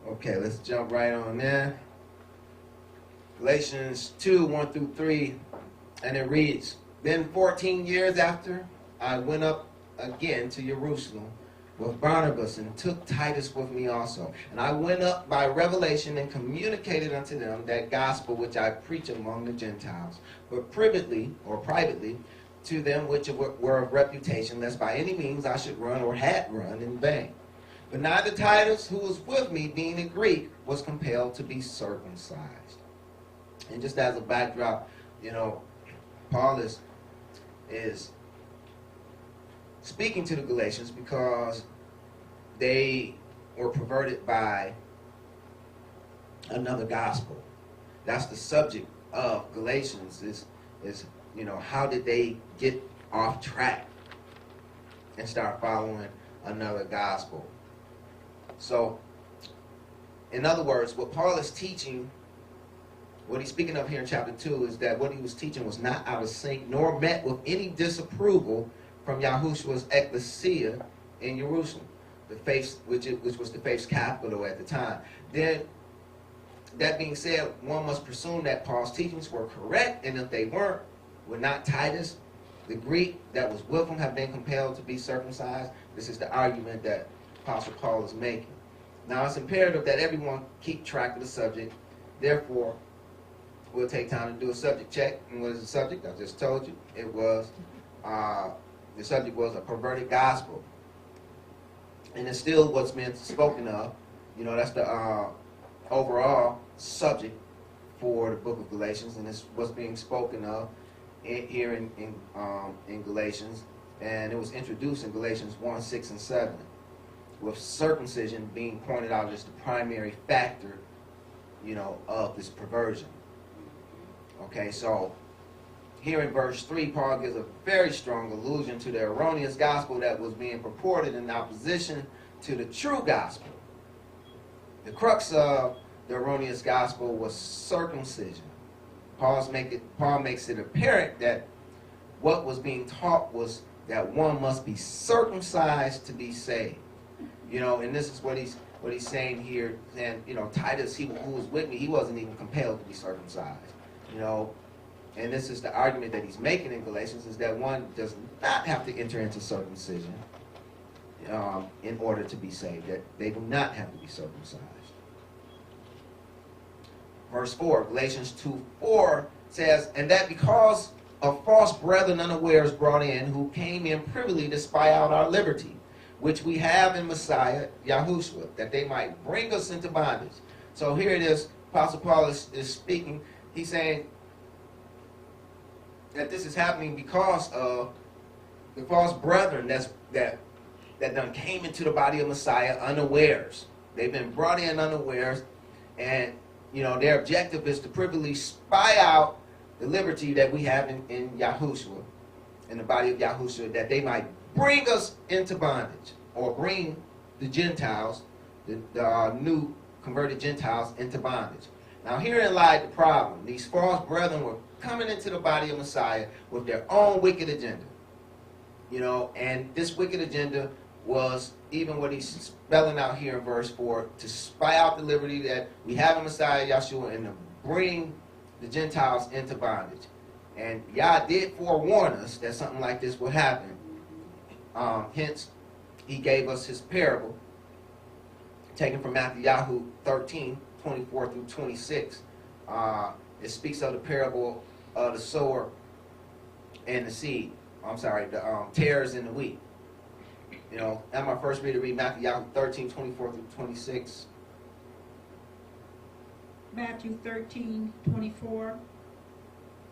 Okay, let's jump right on there. Galatians 2, 1 through 3, and it reads, Then 14 years after, I went up again to Jerusalem with Barnabas, and took Titus with me also. And I went up by revelation and communicated unto them that gospel which I preach among the Gentiles, but privately to them which were of reputation, lest by any means I should run or had run in vain. But neither Titus, who was with me, being a Greek, was compelled to be circumcised. And just as a backdrop, Paul is speaking to the Galatians because they were perverted by another gospel. That's the subject of Galatians is how did they get off track and start following another gospel. So, in other words, what Paul is teaching, what he's speaking of here in chapter 2, is that what he was teaching was not out of sync, nor met with any disapproval from Yahushua's ecclesia in Jerusalem, the faith, which was the faith's capital at the time. Then, that being said, one must presume that Paul's teachings were correct, and if they weren't, would not Titus, the Greek that was with him, have been compelled to be circumcised? This is the argument that Apostle Paul is making. Now, it's imperative that everyone keep track of the subject. Therefore, we'll take time to do a subject check. And what is the subject? I just told you. It was, the subject was a perverted gospel. And it's still what's been spoken of. That's the overall subject for the book of Galatians. And it's what's being spoken of here in Galatians. And it was introduced in Galatians 1, 6, and 7. With circumcision being pointed out as the primary factor, of this perversion. Okay, so here in verse 3, Paul gives a very strong allusion to the erroneous gospel that was being purported in opposition to the true gospel. The crux of the erroneous gospel was circumcision. Paul makes it apparent that what was being taught was that one must be circumcised to be saved. And this is what he's saying here. And Titus, who was with me, he wasn't even compelled to be circumcised. And this is the argument that he's making in Galatians, is that one does not have to enter into circumcision in order to be saved. That they do not have to be circumcised. Verse 4, Galatians 2:4 says, And that because of false brethren unawares brought in, who came in privily to spy out our liberty, which we have in Messiah, Yahushua, that they might bring us into bondage. So here it is, Apostle Paul is speaking. He's saying that this is happening because of the false brethren that done came into the body of Messiah unawares. They've been brought in unawares, and their objective is to privily spy out the liberty that we have in Yahushua, in the body of Yahushua, that they might bring us into bondage, or bring the Gentiles, the new converted Gentiles, into bondage. Now herein lied the problem. These false brethren were coming into the body of Messiah with their own wicked agenda. And this wicked agenda was even what he's spelling out here in verse 4, to spy out the liberty that we have in Messiah Yahshua and to bring the Gentiles into bondage. And Yah did forewarn us that something like this would happen. Hence, he gave us his parable, taken from Matthew 13, 24 through 26. It speaks of the parable of the sower and the seed. The tares in the wheat. I'm my first reader, read Matthew 13, 24 through 26. Matthew 13, 24.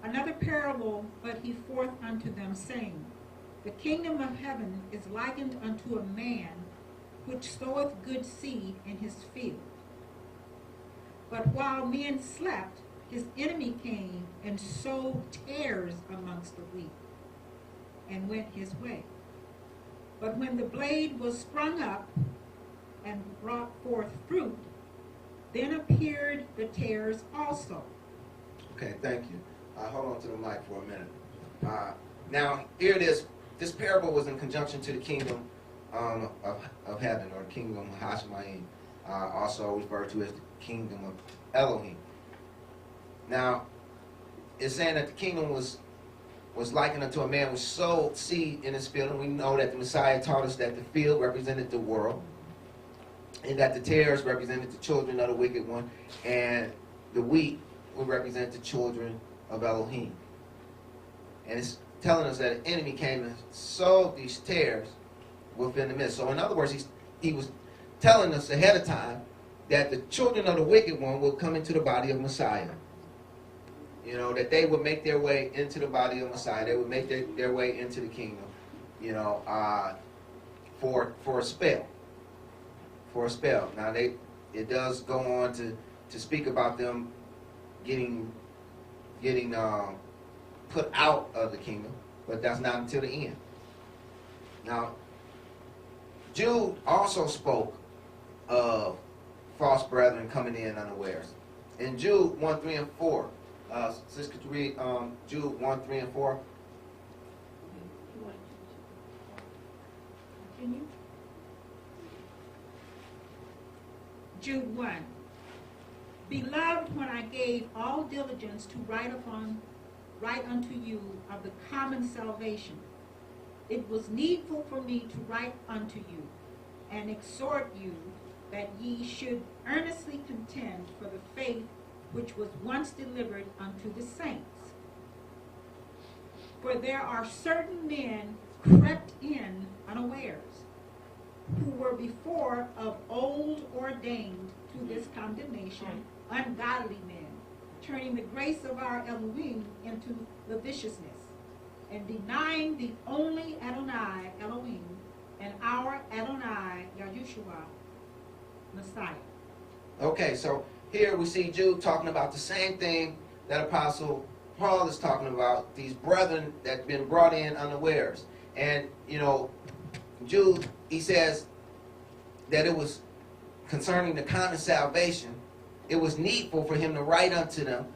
Another parable put he forth unto them, saying, The kingdom of heaven is likened unto a man which soweth good seed in his field. But while men slept, his enemy came and sowed tares amongst the wheat, and went his way. But when the blade was sprung up and brought forth fruit, Then appeared the tares also. Okay, thank you. Hold on to the mic for a minute. Now, here it is. This parable was in conjunction to the kingdom of heaven, or the kingdom of Hashemayim, also referred to as the kingdom of Elohim. Now, it's saying that the kingdom was likened unto a man who sowed seed in his field, and we know that the Messiah taught us that the field represented the world, and that the tares represented the children of the wicked one, and the wheat would represent the children of Elohim. And it's telling us that an enemy came and sowed these tares within the midst. So in other words, he was telling us ahead of time that the children of the wicked one will come into the body of Messiah. You know, that they would make their way into the body of Messiah. They would make their way into the kingdom, you know, for a spell. For a spell. Now, it does go on to speak about them getting put out of the kingdom, but that's not until the end. Now, Jude also spoke of false brethren coming in unawares. In Jude 1, 3, and 4, sis, could you read Jude 1, 3, and 4? Continue. Jude 1. Beloved, when I gave all diligence to write unto you of the common salvation, it was needful for me to write unto you and exhort you that ye should earnestly contend for the faith which was once delivered unto the saints. For there are certain men crept in unawares, who were before of old ordained to this condemnation, ungodly men, turning the grace of our Elohim into lasciviousness, and denying the only Adonai Elohim and our Adonai Yahushua Messiah. Okay, so here we see Jude talking about the same thing that Apostle Paul is talking about, these brethren that have been brought in unawares. And, you know, Jude, he says that it was concerning the common salvation, it was needful for him to write unto them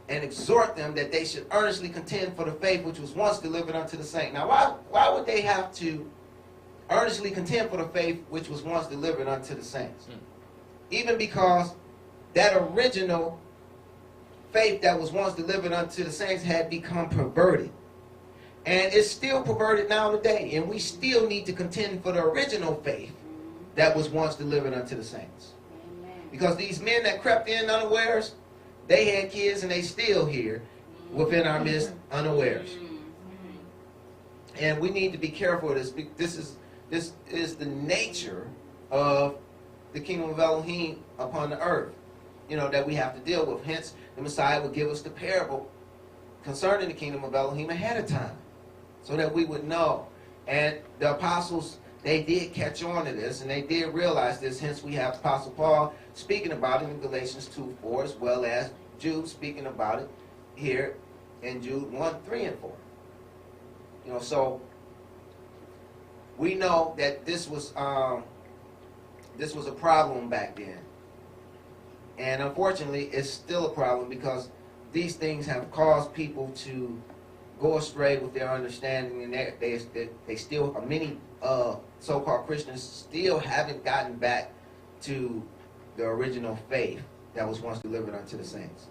and exhort them that they should earnestly contend for the faith which was once delivered unto the saints. Now, why would they have to earnestly contend for the faith which was once delivered unto the saints? Even because that original faith that was once delivered unto the saints had become perverted. And it's still perverted now today. And we still need to contend for the original faith that was once delivered unto the saints. Because these men that crept in unawares, they had kids and they still here within our midst unawares. And we need to be careful of this. This is the nature of the kingdom of Elohim upon the earth, you know, that we have to deal with. Hence, the Messiah would give us the parable concerning the kingdom of Elohim ahead of time, so that we would know. And the apostles, they did catch on to this, and they did realize this. Hence, we have Apostle Paul speaking about it in Galatians 2:4, as well as Jude speaking about it here in Jude 1, 3, and 4. You know, so we know that this was a problem back then. And unfortunately, it's still a problem, because these things have caused people to go astray with their understanding, and they still, many so-called Christians still haven't gotten back to the original faith that was once delivered unto the saints.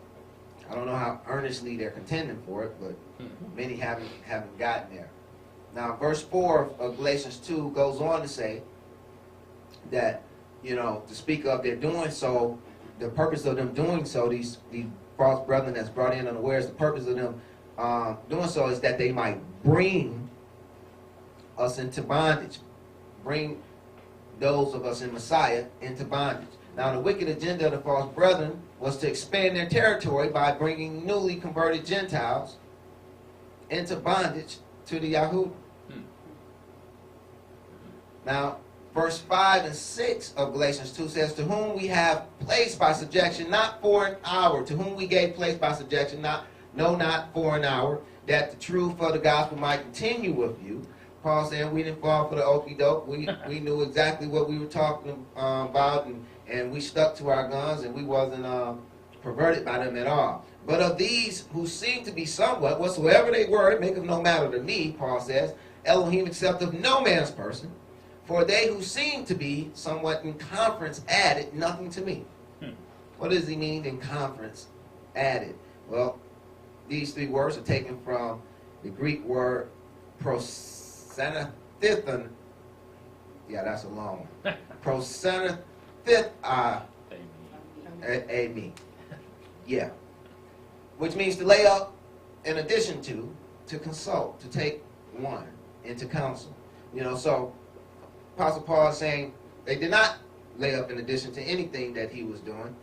I don't know how earnestly they're contending for it, but many haven't gotten there. Now, verse 4 of Galatians 2 goes on to say that, you know, to speak of their doing so, the purpose of them doing so, these false brethren that's brought in unawares, the purpose of them doing so is that they might bring us into bondage, bring those of us in Messiah into bondage. Now, the wicked agenda of the false brethren was to expand their territory by bringing newly converted Gentiles into bondage to the Yahud. Now, verse 5 and 6 of Galatians 2 says, to whom we have placed by subjection, not for an hour, to whom we gave place by subjection, not for an hour, that the truth of the gospel might continue with you. Paul saying we didn't fall for the okie doke. We knew exactly what we were talking about, and we stuck to our guns, and we wasn't perverted by them at all. But of these who seem to be somewhat, whatsoever they were, it maketh no matter to me, Paul says, Elohim accepteth no man's person. For they who seem to be somewhat in conference added nothing to me. What does he mean in conference added? Well, these three words are taken from the Greek word prosenethithon. Yeah, that's a long one. Prosenethithami. Yeah. Which means to lay up in addition to consult, to take one into counsel. You know, so Apostle Paul is saying they did not lay up in addition to anything that he was doing.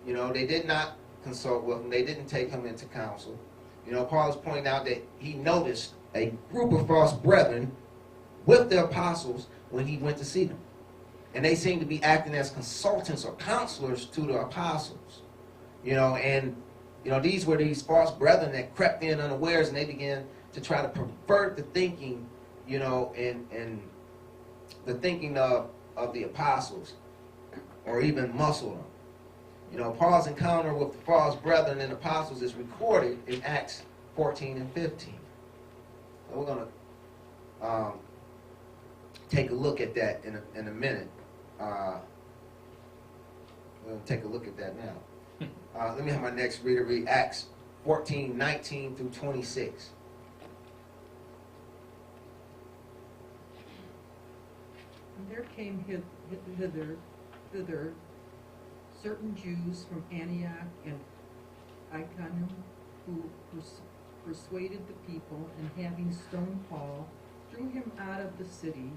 You know, they did not consult with him. They didn't take him into counsel. You know, Paul is pointing out that he noticed a group of false brethren with the apostles when he went to see them. And they seemed to be acting as consultants or counselors to the apostles. You know, and, you know, these were these false brethren that crept in unawares, and they began to try to pervert the thinking, you know, and the thinking of the apostles, or even muscle them. You know, Paul's encounter with the false brethren and apostles is recorded in Acts 14 and 15. So we're going to take a look at that in a minute. We're going to take a look at that now. Let me have my next reader read Acts 14, 19 through 26. And there came thither certain Jews from Antioch and Iconium, who persuaded the people, and having stoned Paul, threw him out of the city,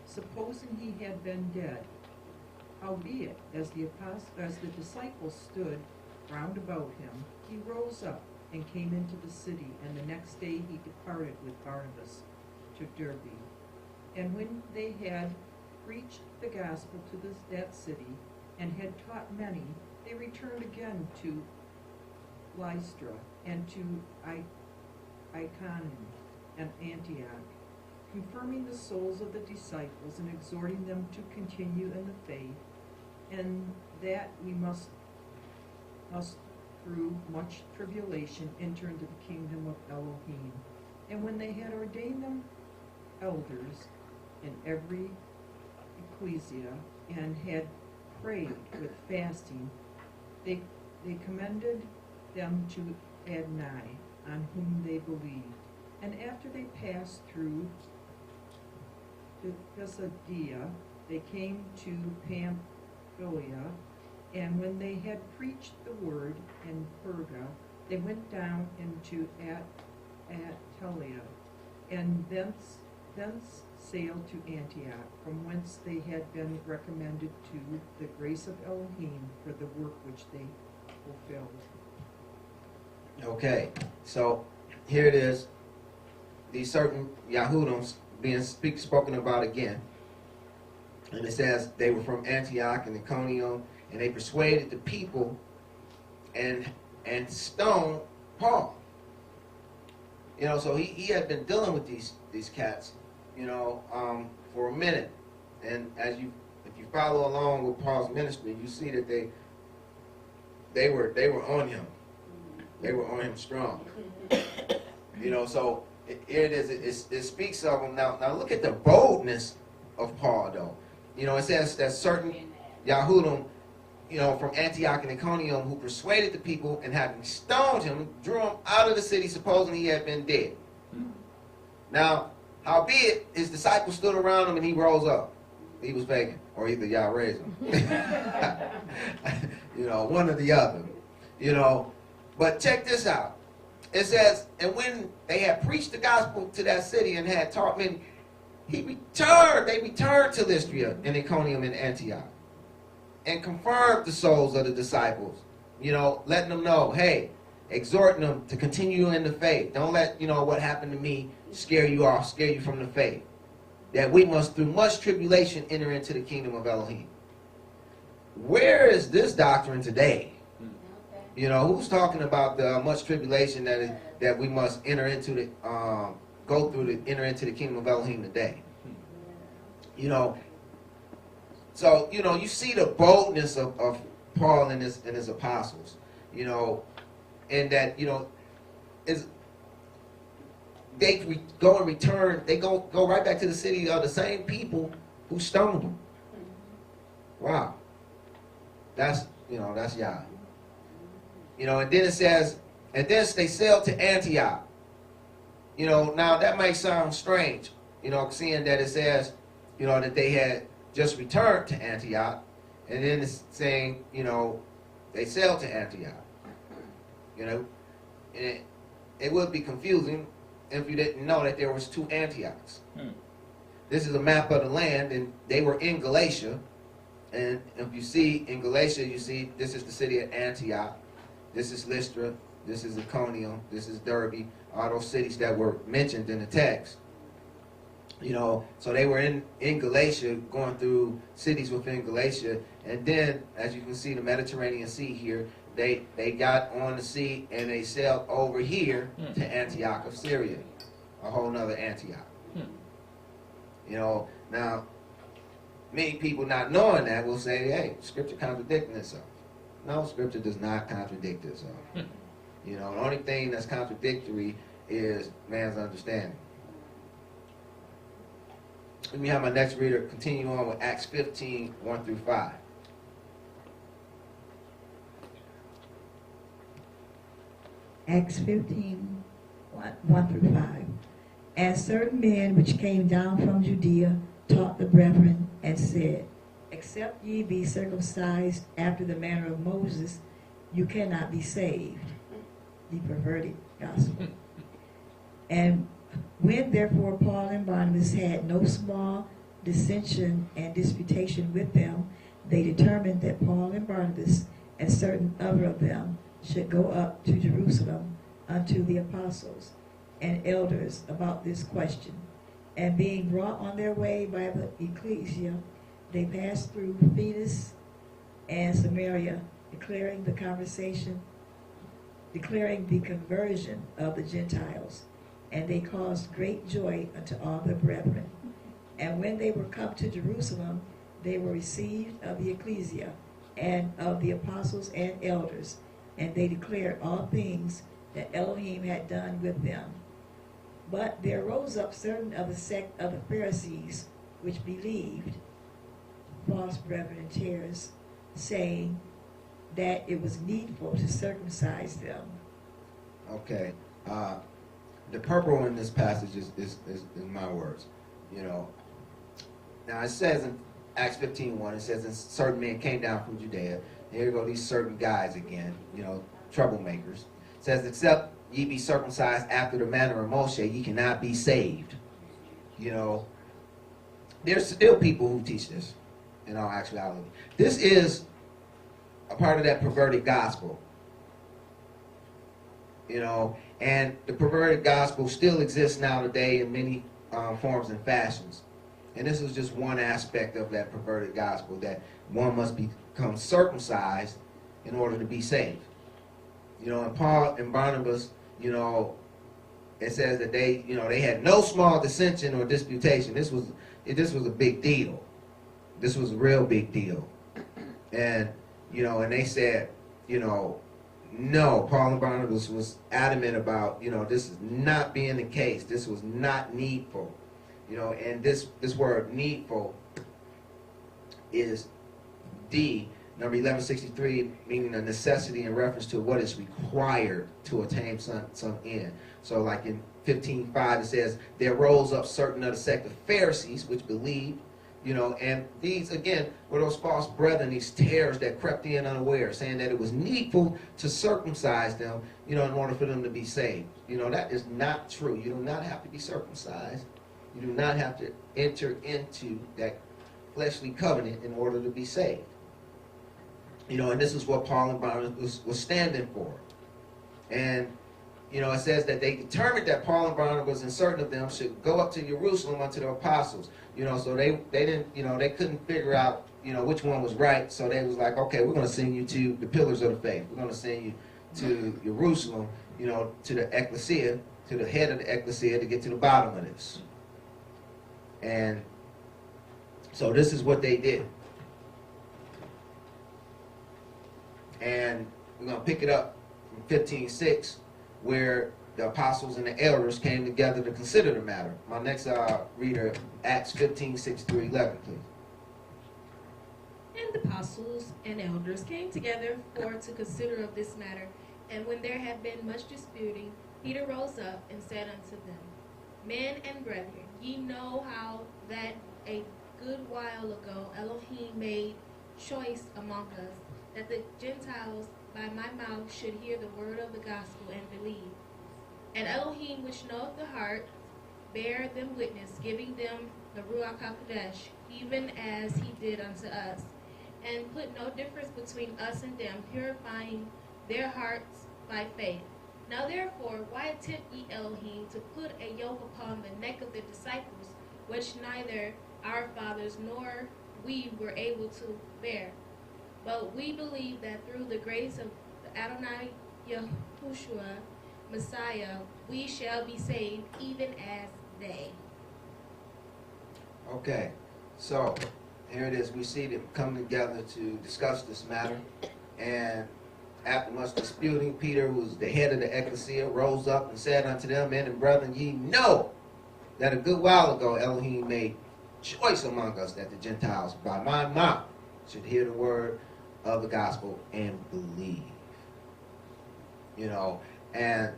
supposing he had been dead. Howbeit, as the disciples stood round about him, he rose up and came into the city, and the next day he departed with Barnabas to Derbe. And when they had preached the gospel to that city, and had taught many, they returned again to Lystra and to Iconium and Antioch, confirming the souls of the disciples and exhorting them to continue in the faith, and that we must through much tribulation enter into the kingdom of Elohim. And when they had ordained them elders in every ecclesia, and had prayed with fasting, they commended them to Adonai, on whom they believed. And after they passed through Pisidia, they came to Pamphylia, and when they had preached the word in Perga, they went down into Attalia, and thence sailed to Antioch, from whence they had been recommended to the grace of Elohim for the work which they fulfilled. Okay, so here it is. These certain Yahudims being spoken about again. And it says they were from Antioch and Iconium, and they persuaded the people and stoned Paul. You know, so he had been dealing with these cats, you know, for a minute. And if you follow along with Paul's ministry, you see that they were on him. They were on him strong. You know, so here it is. It speaks of him. Now look at the boldness of Paul, though. You know, it says that certain Yahudim, you know, from Antioch and Iconium, who persuaded the people, and having stoned him, drew him out of the city, supposing he had been dead. Now, howbeit, his disciples stood around him, and he rose up. He was vacant, or either y'all raised him. You know, one or the other. You know, but check this out. It says, and when they had preached the gospel to that city and had taught many, they returned to Lystra and Iconium and Antioch, and confirmed the souls of the disciples, you know, letting them know, hey, exhorting them to continue in the faith. Don't let, you know, what happened to me scare you off, scare you from the faith. That we must, through much tribulation, enter into the kingdom of Elohim. Where is this doctrine today? You know, who's talking about the much tribulation that we must enter into the enter into the kingdom of Elohim today? You know, So, you know, you see the boldness of Paul and his apostles, you know, and that, you know, is go and return, they go right back to the city of the same people who stoned them. Wow. That's, you know, that's Yah. You know, and then it says, and then they sailed to Antioch. You know, now that might sound strange, you know, seeing that it says, you know, that they had just returned to Antioch, and then it's saying, you know, they sailed to Antioch. You know, and it would be confusing if you didn't know that there was two Antiochs. This is a map of the land, and they were in Galatia. And if you see in Galatia, you see this is the city of Antioch. This is Lystra. This is Iconium. This is Derbe. All those cities that were mentioned in the text. You know, so they were in Galatia, going through cities within Galatia. And then, as you can see, the Mediterranean Sea here, they got on the sea and they sailed over here to Antioch of Syria. A whole nother Antioch. You know, now, many people not knowing that will say, hey, Scripture contradicting itself. No, Scripture does not contradict itself. You know, the only thing that's contradictory is man's understanding. Let me have my next reader continue on with Acts 15, 1 through 5. Acts 15, 1 through 5. And certain men which came down from Judea taught the brethren and said, except ye be circumcised after the manner of Moses, you cannot be saved. The perverted gospel. And when therefore Paul and Barnabas had no small dissension and disputation with them, they determined that Paul and Barnabas and certain other of them should go up to Jerusalem unto the apostles and elders about this question. And being brought on their way by the ecclesia, they passed through Phoenix and Samaria, declaring the conversion of the Gentiles. And they caused great joy unto all the brethren. And when they were come to Jerusalem, they were received of the ecclesia and of the apostles and elders, and they declared all things that Elohim had done with them. But there rose up certain of the sect of the Pharisees which believed, false brethren and tares, saying that it was needful to circumcise them. Okay. The purple in this passage is my words. You know. Now it says in Acts 15:1, it says, and certain men came down from Judea. And here go these certain guys again, you know, troublemakers. It says, except ye be circumcised after the manner of Moshe, ye cannot be saved. You know, there's still people who teach this in all actuality. This is a part of that perverted gospel. You know, and the perverted gospel still exists now today in many forms and fashions. And this is just one aspect of that perverted gospel, that one must become circumcised in order to be saved. You know, and Paul and Barnabas, you know, it says that they, you know, they had no small dissension or disputation. This was a big deal. This was a real big deal. And, you know, and they said, you know, no, Paul and Barnabas was adamant about, you know, this is not being the case. This was not needful. You know, and this word needful is D, number 1163, meaning a necessity in reference to what is required to attain some end. So like in 15:5 it says, there rose up certain of the sect of Pharisees which believed, you know, and these again were those false brethren, these tares that crept in unaware, saying that it was needful to circumcise them, you know, in order for them to be saved. You know, that is not true. You do not have to be circumcised. You do not have to enter into that fleshly covenant in order to be saved. You know, and this is what Paul and Barnabas was standing for. And, you know, it says that they determined that Paul and Barnabas and certain of them should go up to Jerusalem unto the apostles. You know, so they didn't, you know, they couldn't figure out, you know, which one was right. So they was like, okay, we're going to send you to the pillars of the faith. We're going to send you to Jerusalem, you know, to the ecclesia, to the head of the ecclesia to get to the bottom of this. And so this is what they did. And we're going to pick it up from 15:6, where the apostles and the elders came together to consider the matter. My next reader, Acts 15:6 through 11, please. And the apostles and elders came together to consider of this matter. And when there had been much disputing, Peter rose up and said unto them, Men and brethren, ye know how that a good while ago Elohim made choice among us, that the Gentiles by my mouth should hear the word of the gospel and believe. And Elohim, which knoweth the heart, bare them witness, giving them the Ruach HaKodesh, even as he did unto us, and put no difference between us and them, purifying their hearts by faith. Now therefore, why tempt ye Elohim to put a yoke upon the neck of the disciples, which neither our fathers nor we were able to bear? But we believe that through the grace of Adonai Yahushua, Messiah, we shall be saved, even as they. Okay, so here it is. We see them come together to discuss this matter. And after much disputing, Peter, who was the head of the ecclesia, rose up and said unto them, Men and brethren, ye know that a good while ago Elohim made choice among us, that the Gentiles by my mouth should hear the word of the gospel and believe. You know, and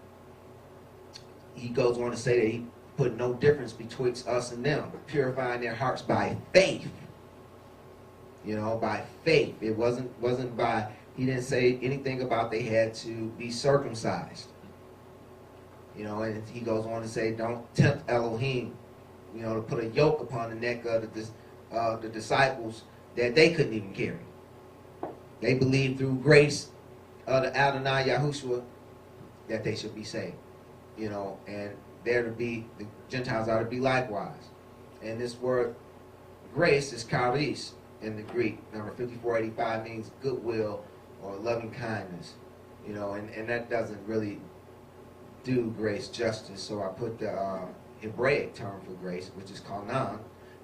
he goes on to say that he put no difference betwixt us and them, purifying their hearts by faith. You know, by faith. It wasn't by, he didn't say anything about they had to be circumcised. You know, and he goes on to say, don't tempt Elohim, you know, to put a yoke upon the neck of the disciples that they couldn't even carry. They believed through grace of the Adonai Yahushua that they should be saved. You know, and there to be, the Gentiles are to be likewise. And this word grace is charis in the Greek. Number 5485 means goodwill or loving kindness. You know, and that doesn't really do grace justice. So I put the Hebraic term for grace, which is kanan,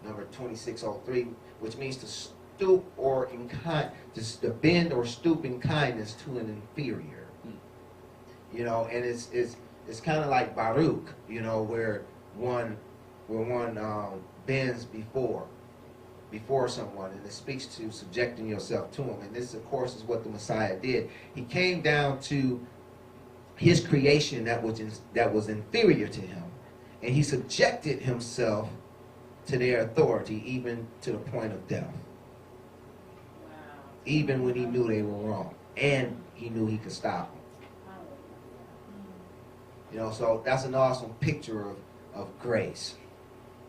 number 2603, which means to stoop or in kind, to bend or stoop in kindness to an inferior. You know, and it's kind of like Baruch, you know, where one bends before someone, and it speaks to subjecting yourself to him. And this, of course, is what the Messiah did. He came down to his creation that was inferior to him, and he subjected himself to their authority, even to the point of death. Wow. Even when he knew they were wrong, and he knew he could stop them. You know, so that's an awesome picture of grace.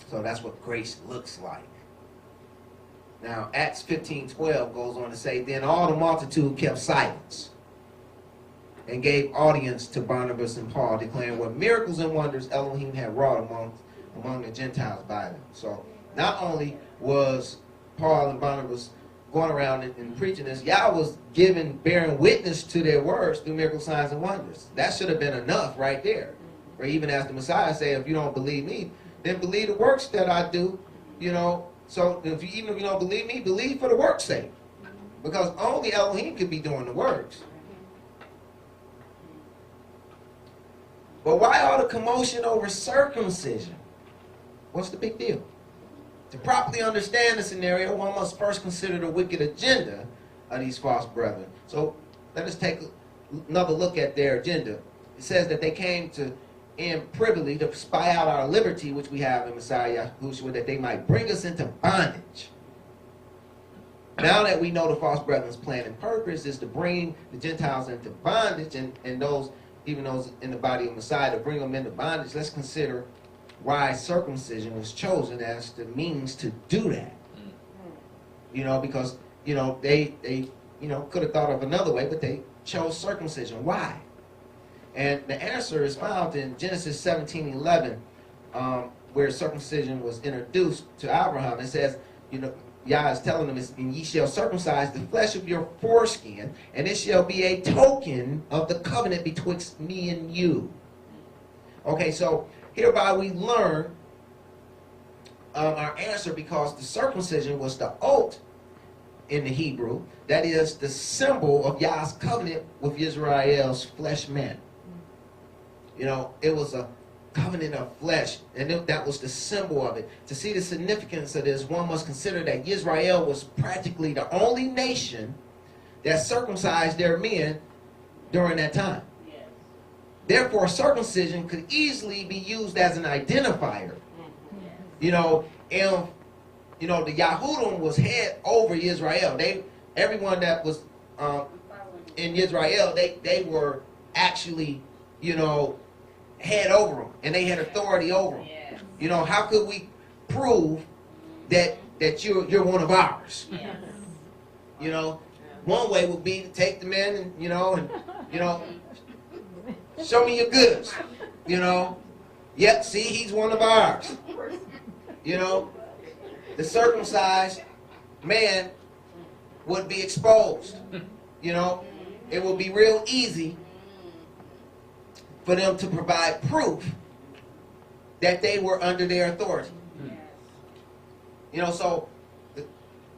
So that's what grace looks like. Now, Acts 15:12 goes on to say, Then all the multitude kept silence and gave audience to Barnabas and Paul, declaring what miracles and wonders Elohim had wrought among the Gentiles by them. So not only was Paul and Barnabas going around and preaching this, Yah was bearing witness to their words through miracle signs and wonders. That should have been enough right there. Or even as the Messiah said, if you don't believe me, then believe the works that I do. You know, so even if you don't believe me, believe for the work's sake. Because only Elohim could be doing the works. But why all the commotion over circumcision? What's the big deal? To properly understand the scenario, one must first consider the wicked agenda of these false brethren. So let us take another look at their agenda. It says that they came in privily to spy out our liberty, which we have in Messiah Yahushua, that they might bring us into bondage. Now that we know the false brethren's plan and purpose is to bring the Gentiles into bondage, and those, even those in the body of Messiah, to bring them into bondage, let's consider why circumcision was chosen as the means to do that. You know, because, you know, they could have thought of another way, but they chose circumcision. Why? And the answer is found in Genesis 17:11, where circumcision was introduced to Abraham. It says, you know, Yah is telling them, and ye shall circumcise the flesh of your foreskin, and it shall be a token of the covenant betwixt me and you. Okay, so hereby we learn our answer, because the circumcision was the oath in the Hebrew. That is the symbol of Yah's covenant with Israel's flesh men. You know, it was a covenant of flesh, and that was the symbol of it. To see the significance of this, one must consider that Israel was practically the only nation that circumcised their men during that time. Yes. Therefore, circumcision could easily be used as an identifier. Yes. You know, and you know, the Yahudim was head over Israel. Everyone that was in Israel, they were actually, you know, head over them, and they had authority over them. Yes. You know, how could we prove that you're one of ours? Yes. You know, one way would be to take the men and you know show me your goods. You know, yep, see, he's one of ours. You know, the circumcised man would be exposed. You know, it would be real easy for them to provide proof that they were under their authority. You know, so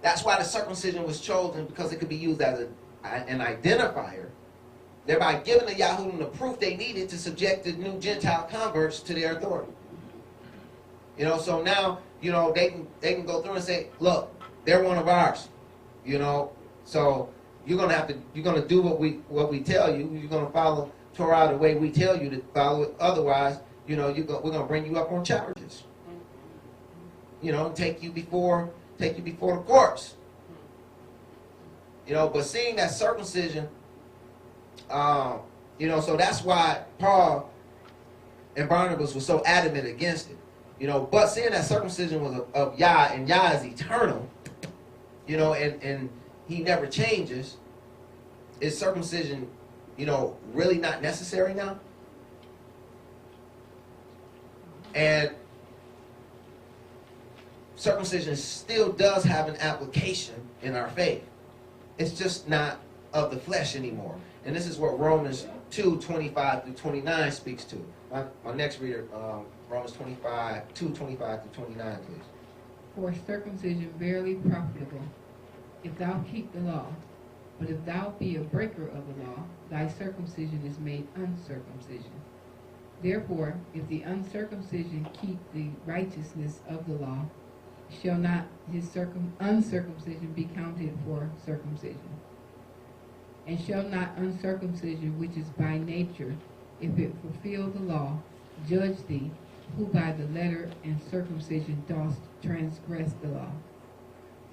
that's why the circumcision was chosen, because it could be used as an identifier, thereby giving the Yahudim the proof they needed to subject the new Gentile converts to their authority. You know, so now, you know, they can go through and say, look, they're one of ours. You know, so you're gonna do what we tell you. You're gonna follow Torah the way we tell you to follow it. Otherwise, you know, we're gonna bring you up on charges. You know, take you before the courts. You know, but seeing that circumcision, you know, so that's why Paul and Barnabas were so adamant against it. You know, but seeing that circumcision was of Yah, and Yah is eternal, you know, and he never changes, is circumcision, you know, really not necessary now? And circumcision still does have an application in our faith. It's just not of the flesh anymore. And this is what Romans 2:25 through 29 speaks to. My next reader, Romans 2:25 through 29, please. For circumcision verily profitable, if thou keep the law. But if thou be a breaker of the law, thy circumcision is made uncircumcision. Therefore, if the uncircumcision keep the righteousness of the law, shall not his uncircumcision be counted for circumcision? And shall not uncircumcision, which is by nature, if it fulfill the law, judge thee, who by the letter and circumcision dost transgress the law?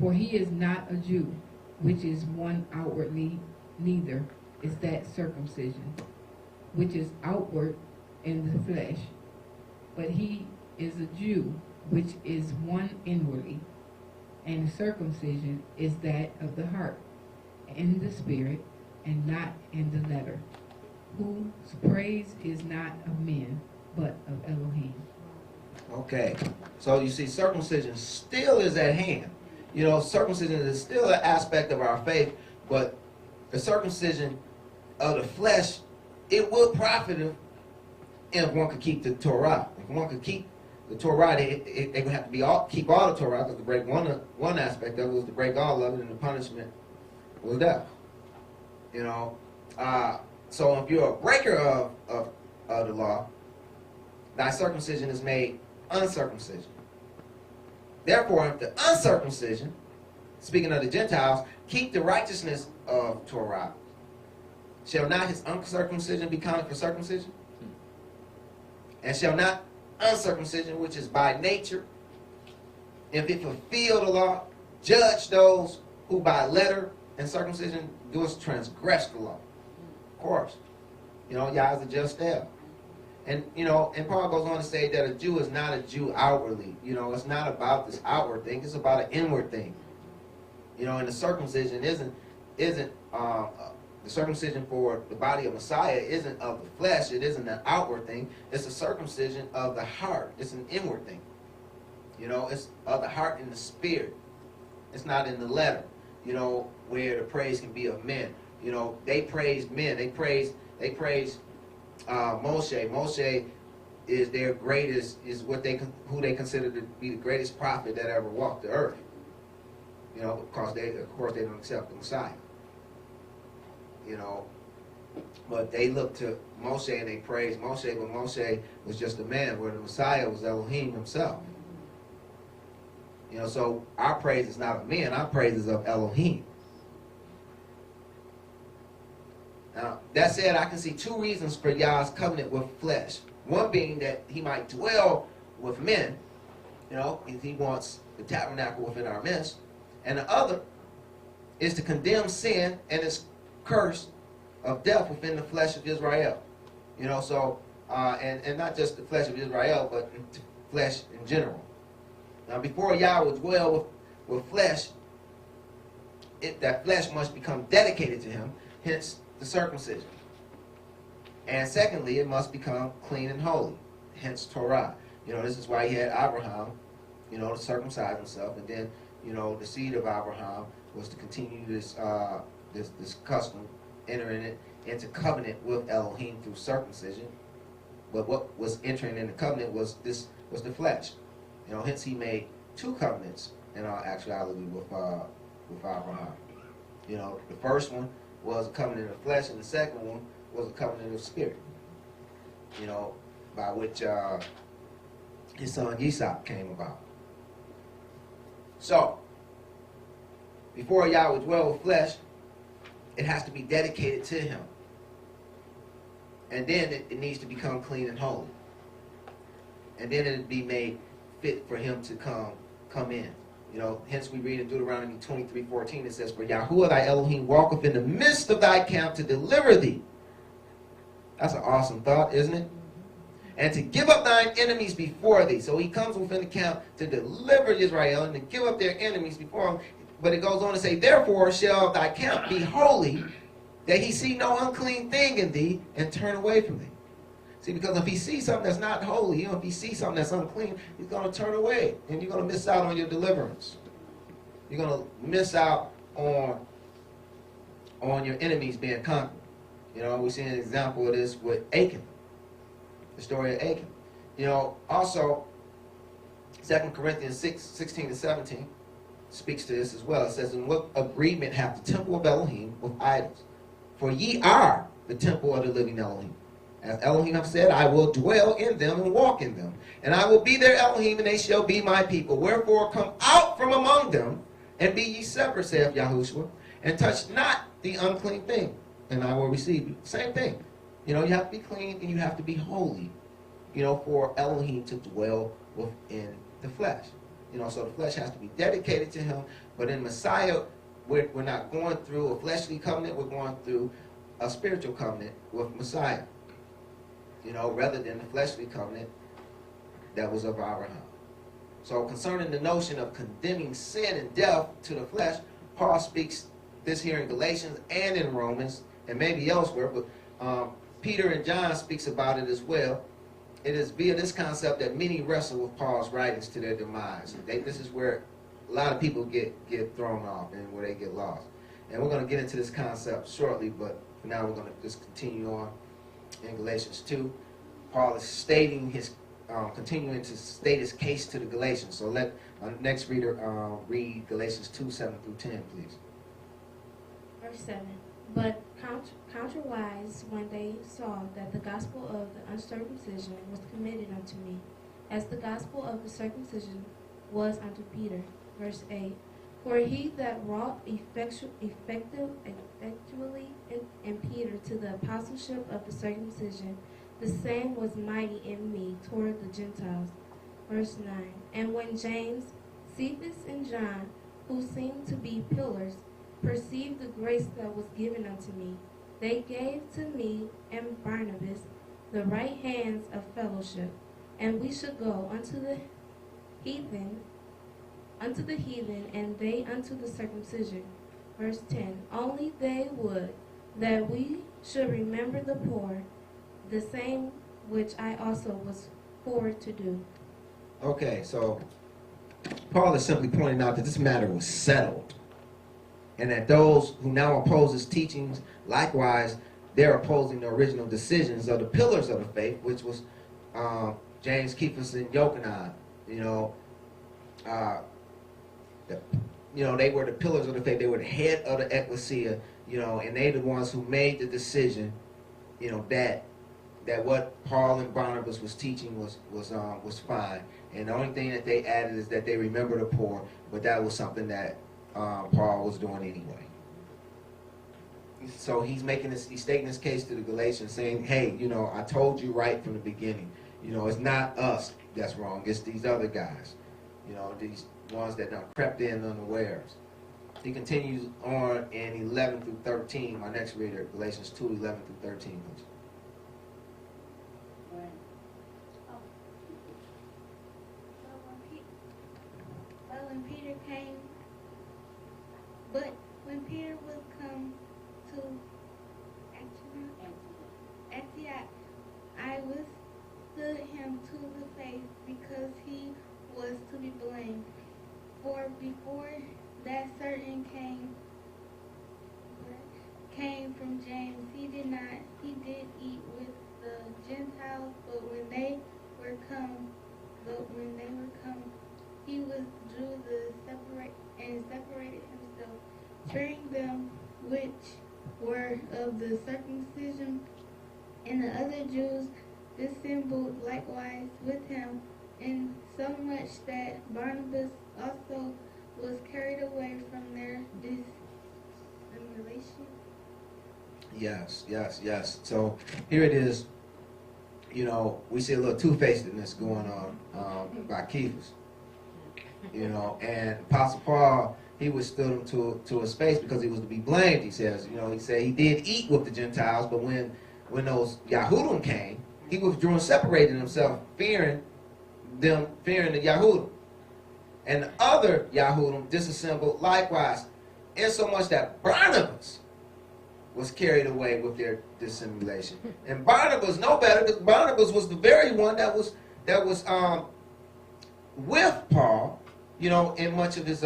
For he is not a Jew, which is one outwardly, neither is that circumcision, which is outward in the flesh, but he is a Jew, which is one inwardly, and circumcision is that of the heart, in the spirit, and not in the letter, whose praise is not of men, but of Elohim. Okay, so you see, circumcision still is at hand. You know, circumcision is still an aspect of our faith, but the circumcision of the flesh, it would profit him if one could keep the Torah. If one could keep the Torah, they would have to keep all the Torah, because to break one aspect of it was to break all of it, and the punishment was death. You know, so if you're a breaker of the law, thy circumcision is made uncircumcision. Therefore, if the uncircumcision, speaking of the Gentiles, keep the righteousness of Torah, shall not his uncircumcision be counted for circumcision? And shall not uncircumcision, which is by nature, if it fulfill the law, judge those who by letter and circumcision do transgress the law? Of course. You know, Yah is a just there. And, you know, and Paul goes on to say that a Jew is not a Jew outwardly. You know, it's not about this outward thing. It's about an inward thing. You know, and the circumcision isn't the circumcision for the body of Messiah isn't of the flesh. It isn't an outward thing. It's a circumcision of the heart. It's an inward thing. You know, it's of the heart and the spirit. It's not in the letter, you know, where the praise can be of men. You know, they praised men. They praised Moshe. Moshe is their greatest, who they consider to be the greatest prophet that ever walked the earth. You know, because of course, they don't accept the Messiah. You know, but they look to Moshe and they praise Moshe, but Moshe was just a man, where the Messiah was Elohim himself. You know, so our praise is not of men, our praise is of Elohim. Now, that said, I can see two reasons for Yah's covenant with flesh. One being that he might dwell with men, you know, if he wants the tabernacle within our midst. And the other is to condemn sin and its curse of death within the flesh of Israel. You know, so, and not just the flesh of Israel, but flesh in general. Now, before Yah would dwell with flesh, that flesh must become dedicated to him, hence the circumcision. And secondly, it must become clean and holy, hence Torah. You know, this is why he had Abraham, you know, to circumcise himself, and then, you know, the seed of Abraham was to continue this this custom, entering it into covenant with Elohim through circumcision. But what was entering into covenant was the flesh. You know, hence he made two covenants in our actuality with Abraham. You know, the first one was a covenant of flesh, and the second one was a covenant of spirit. You know, by which his son Esau came about. So, before Yah would dwell with flesh, it has to be dedicated to him. And then it needs to become clean and holy. And then it'll be made fit for him to come in. You know, hence we read in Deuteronomy 23:14, it says, "For Yahuwah thy Elohim walketh in the midst of thy camp to deliver thee." That's an awesome thought, isn't it? "And to give up thine enemies before thee." So he comes within the camp to deliver Israel and to give up their enemies before him. But it goes on to say, "Therefore shall thy camp be holy, that he see no unclean thing in thee, and turn away from thee." See, because if he sees something that's not holy, you know, if he sees something that's unclean, he's going to turn away, and you're going to miss out on your deliverance. You're going to miss out on your enemies being conquered. You know, we see an example of this with Achan, the story of Achan. You know, also, 2 Corinthians 6:16-17 speaks to this as well. It says, "In what agreement hath the temple of Elohim with idols? For ye are the temple of the living Elohim. As Elohim hath said, I will dwell in them and walk in them. And I will be their Elohim, and they shall be my people. Wherefore come out from among them, and be ye separate, saith Yahushua, and touch not the unclean thing, and I will receive you." Same thing. You know, you have to be clean and you have to be holy, you know, for Elohim to dwell within the flesh. You know, so the flesh has to be dedicated to him. But in Messiah, we're not going through a fleshly covenant, we're going through a spiritual covenant with Messiah. You know, rather than the fleshly covenant that was of Abraham. So concerning the notion of condemning sin and death to the flesh, Paul speaks this here in Galatians and in Romans, and maybe elsewhere, but Peter and John speaks about it as well. It is via this concept that many wrestle with Paul's writings to their demise. This is where a lot of people get thrown off and where they get lost. And we're going to get into this concept shortly, but for now we're going to just continue on in Galatians 2. Paul is stating his, continuing to state his case to the Galatians. So let our next reader read Galatians 2:7-10, please. Verse 7. "But counterwise, when they saw that the gospel of the uncircumcision was committed unto me, as the gospel of the circumcision was unto Peter." Verse 8. "For he that wrought effectually in Peter to the apostleship of the circumcision, the same was mighty in me toward the Gentiles." Verse 9. "And when James, Cephas, and John, who seemed to be pillars, perceived the grace that was given unto me, they gave to me and Barnabas the right hands of fellowship, and we should go unto the heathen, and they unto the circumcision." Verse 10. "Only they would that we should remember the poor, the same which I also was forward to do." Okay, so Paul is simply pointing out that this matter was settled, and that those who now oppose his teachings, likewise, they're opposing the original decisions of the pillars of the faith, which was James, Cephas, and Yochanan. You know, you know, they were the pillars of the faith. They were the head of the ecclesia, you know, and they the ones who made the decision, you know, that what Paul and Barnabas was teaching was fine. And the only thing that they added is that they remember the poor, but that was something that Paul was doing anyway. So he's stating this case to the Galatians, saying, hey, you know, I told you right from the beginning. You know, it's not us that's wrong. It's these other guys. You know, these ones that done crept in unawares. He continues on in 11 through 13. My next reader, Galatians 2, 11 through 13. When, But when Peter was come to Antioch, I withstood him to the face because he was to be blamed. For before that certain came from James, he did eat with the Gentiles, but when they were come, he withdrew and separated himself, fearing them which were of the circumcision, and the other Jews dissembled likewise with him, in so much that Barnabas also was carried away from their dissimulation. Yes. So here it is. You know, we see a little two-facedness going on by Cephas. You know, and Apostle Paul, he withstood him to a space because he was to be blamed. He says, you know, he said he did eat with the Gentiles, but when those Yahudim came, he withdrew and separated himself, fearing the Yahudim. And the other Yahudim disassembled likewise, insomuch that Barnabas was carried away with their dissimulation. And Barnabas no better, because Barnabas was the very one that was with Paul, you know, in much of his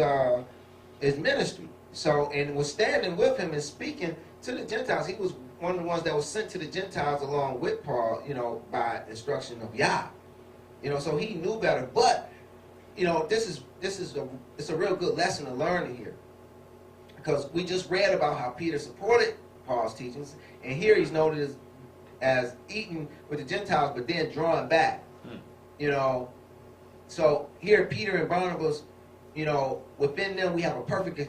ministry. So, and was standing with him and speaking to the Gentiles. He was one of the ones that was sent to the Gentiles along with Paul, you know, by instruction of Yah. You know, so he knew better. But, you know, it's a real good lesson to learn here. Because we just read about how Peter supported Paul's teachings, and here he's noted as eating with the Gentiles, but then drawing back. You know, so here Peter and Barnabas, you know, within them we have a perfect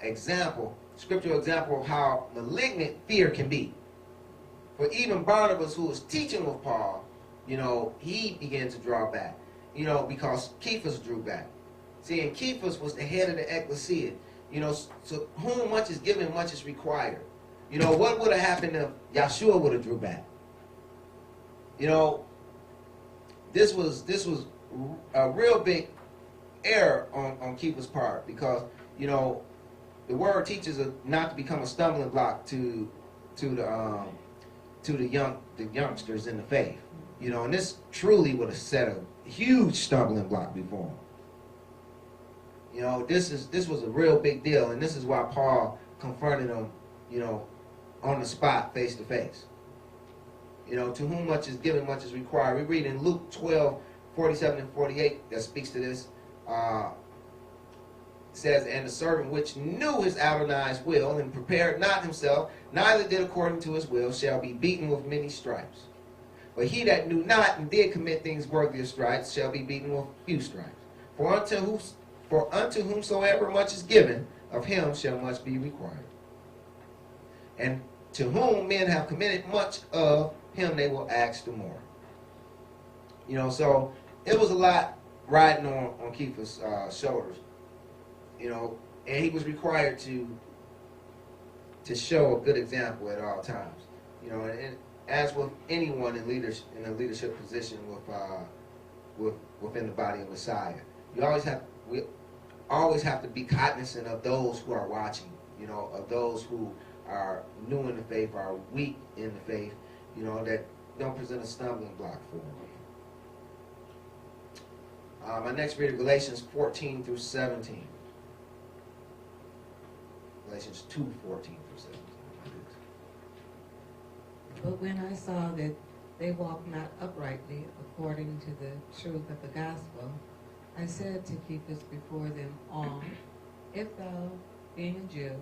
example, scriptural example of how malignant fear can be. For even Barnabas, who was teaching with Paul, you know, he began to draw back, you know, because Cephas drew back. See, and Cephas was the head of the ecclesia. You know, so whom much is given, much is required. You know, what would have happened if Yahshua would have drew back? You know, this was a real big error on Cephas' part, because, you know, the word teaches us not to become a stumbling block to the youngsters in the faith. You know, and this truly would have set a huge stumbling block before them. You know, this was a real big deal, and this is why Paul confronted them, you know, on the spot, face to face. You know, to whom much is given, much is required. We read in Luke 12, 47 and 48 that speaks to this. Says, and the servant which knew his Adonai's will and prepared not himself, neither did according to his will, shall be beaten with many stripes. But he that knew not and did commit things worthy of stripes shall be beaten with few stripes. For unto whomsoever much is given, of him shall much be required. And to whom men have committed much, of him they will ask the more. You know, so it was a lot riding on Cephas' shoulders. You know, and he was required to show a good example at all times. You know, and as with anyone in a leadership position within the body of Messiah, we always have to be cognizant of those who are watching. You know, of those who are new in the faith, are weak in the faith. You know, that don't present a stumbling block for them. My next reader, Galatians 14 through 17. Galatians 2, 14 through 17. But when I saw that they walked not uprightly according to the truth of the gospel, I said to Cephas before them all, If thou, being a Jew,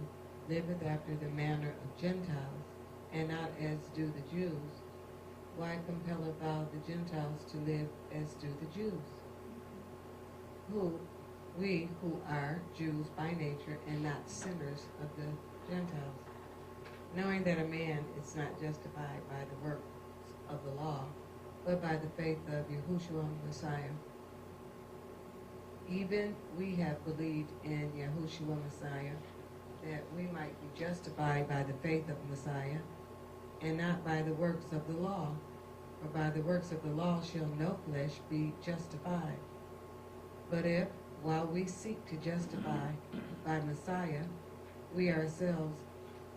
liveth after the manner of Gentiles, and not as do the Jews, why compellest thou the Gentiles to live as do the Jews? We who are Jews by nature, and not sinners of the Gentiles, knowing that a man is not justified by the works of the law, but by the faith of Yahushua Messiah. Even we have believed in Yahushua Messiah, that we might be justified by the faith of Messiah, and not by the works of the law. For by the works of the law shall no flesh be justified. But if, while we seek to justify by Messiah, we ourselves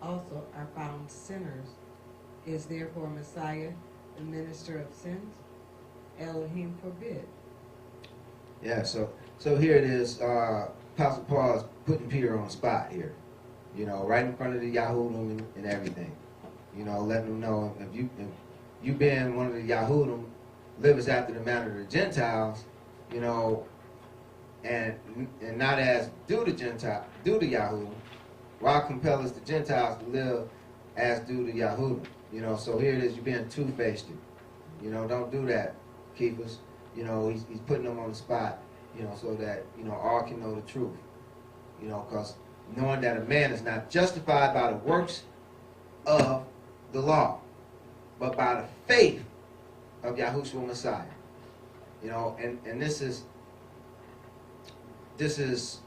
also are found sinners, is therefore Messiah the minister of sins? Elohim forbid. Yeah, so here it is. Apostle Paul is putting Peter on the spot here. You know, right in front of the Yahudim and everything. You know, letting them know if you been one of the Yahudim, livers after the manner of the Gentiles, you know, and not as do the Yahudim, why compel us the Gentiles to live as do the Yahudim? You know, so here it is, you're being two-faced. You know, don't do that, keepers. You know, he's putting them on the spot, you know, so that, you know, all can know the truth. You know, because knowing that a man is not justified by the works of the law, but by the faith of Yahushua Messiah. You know, and this is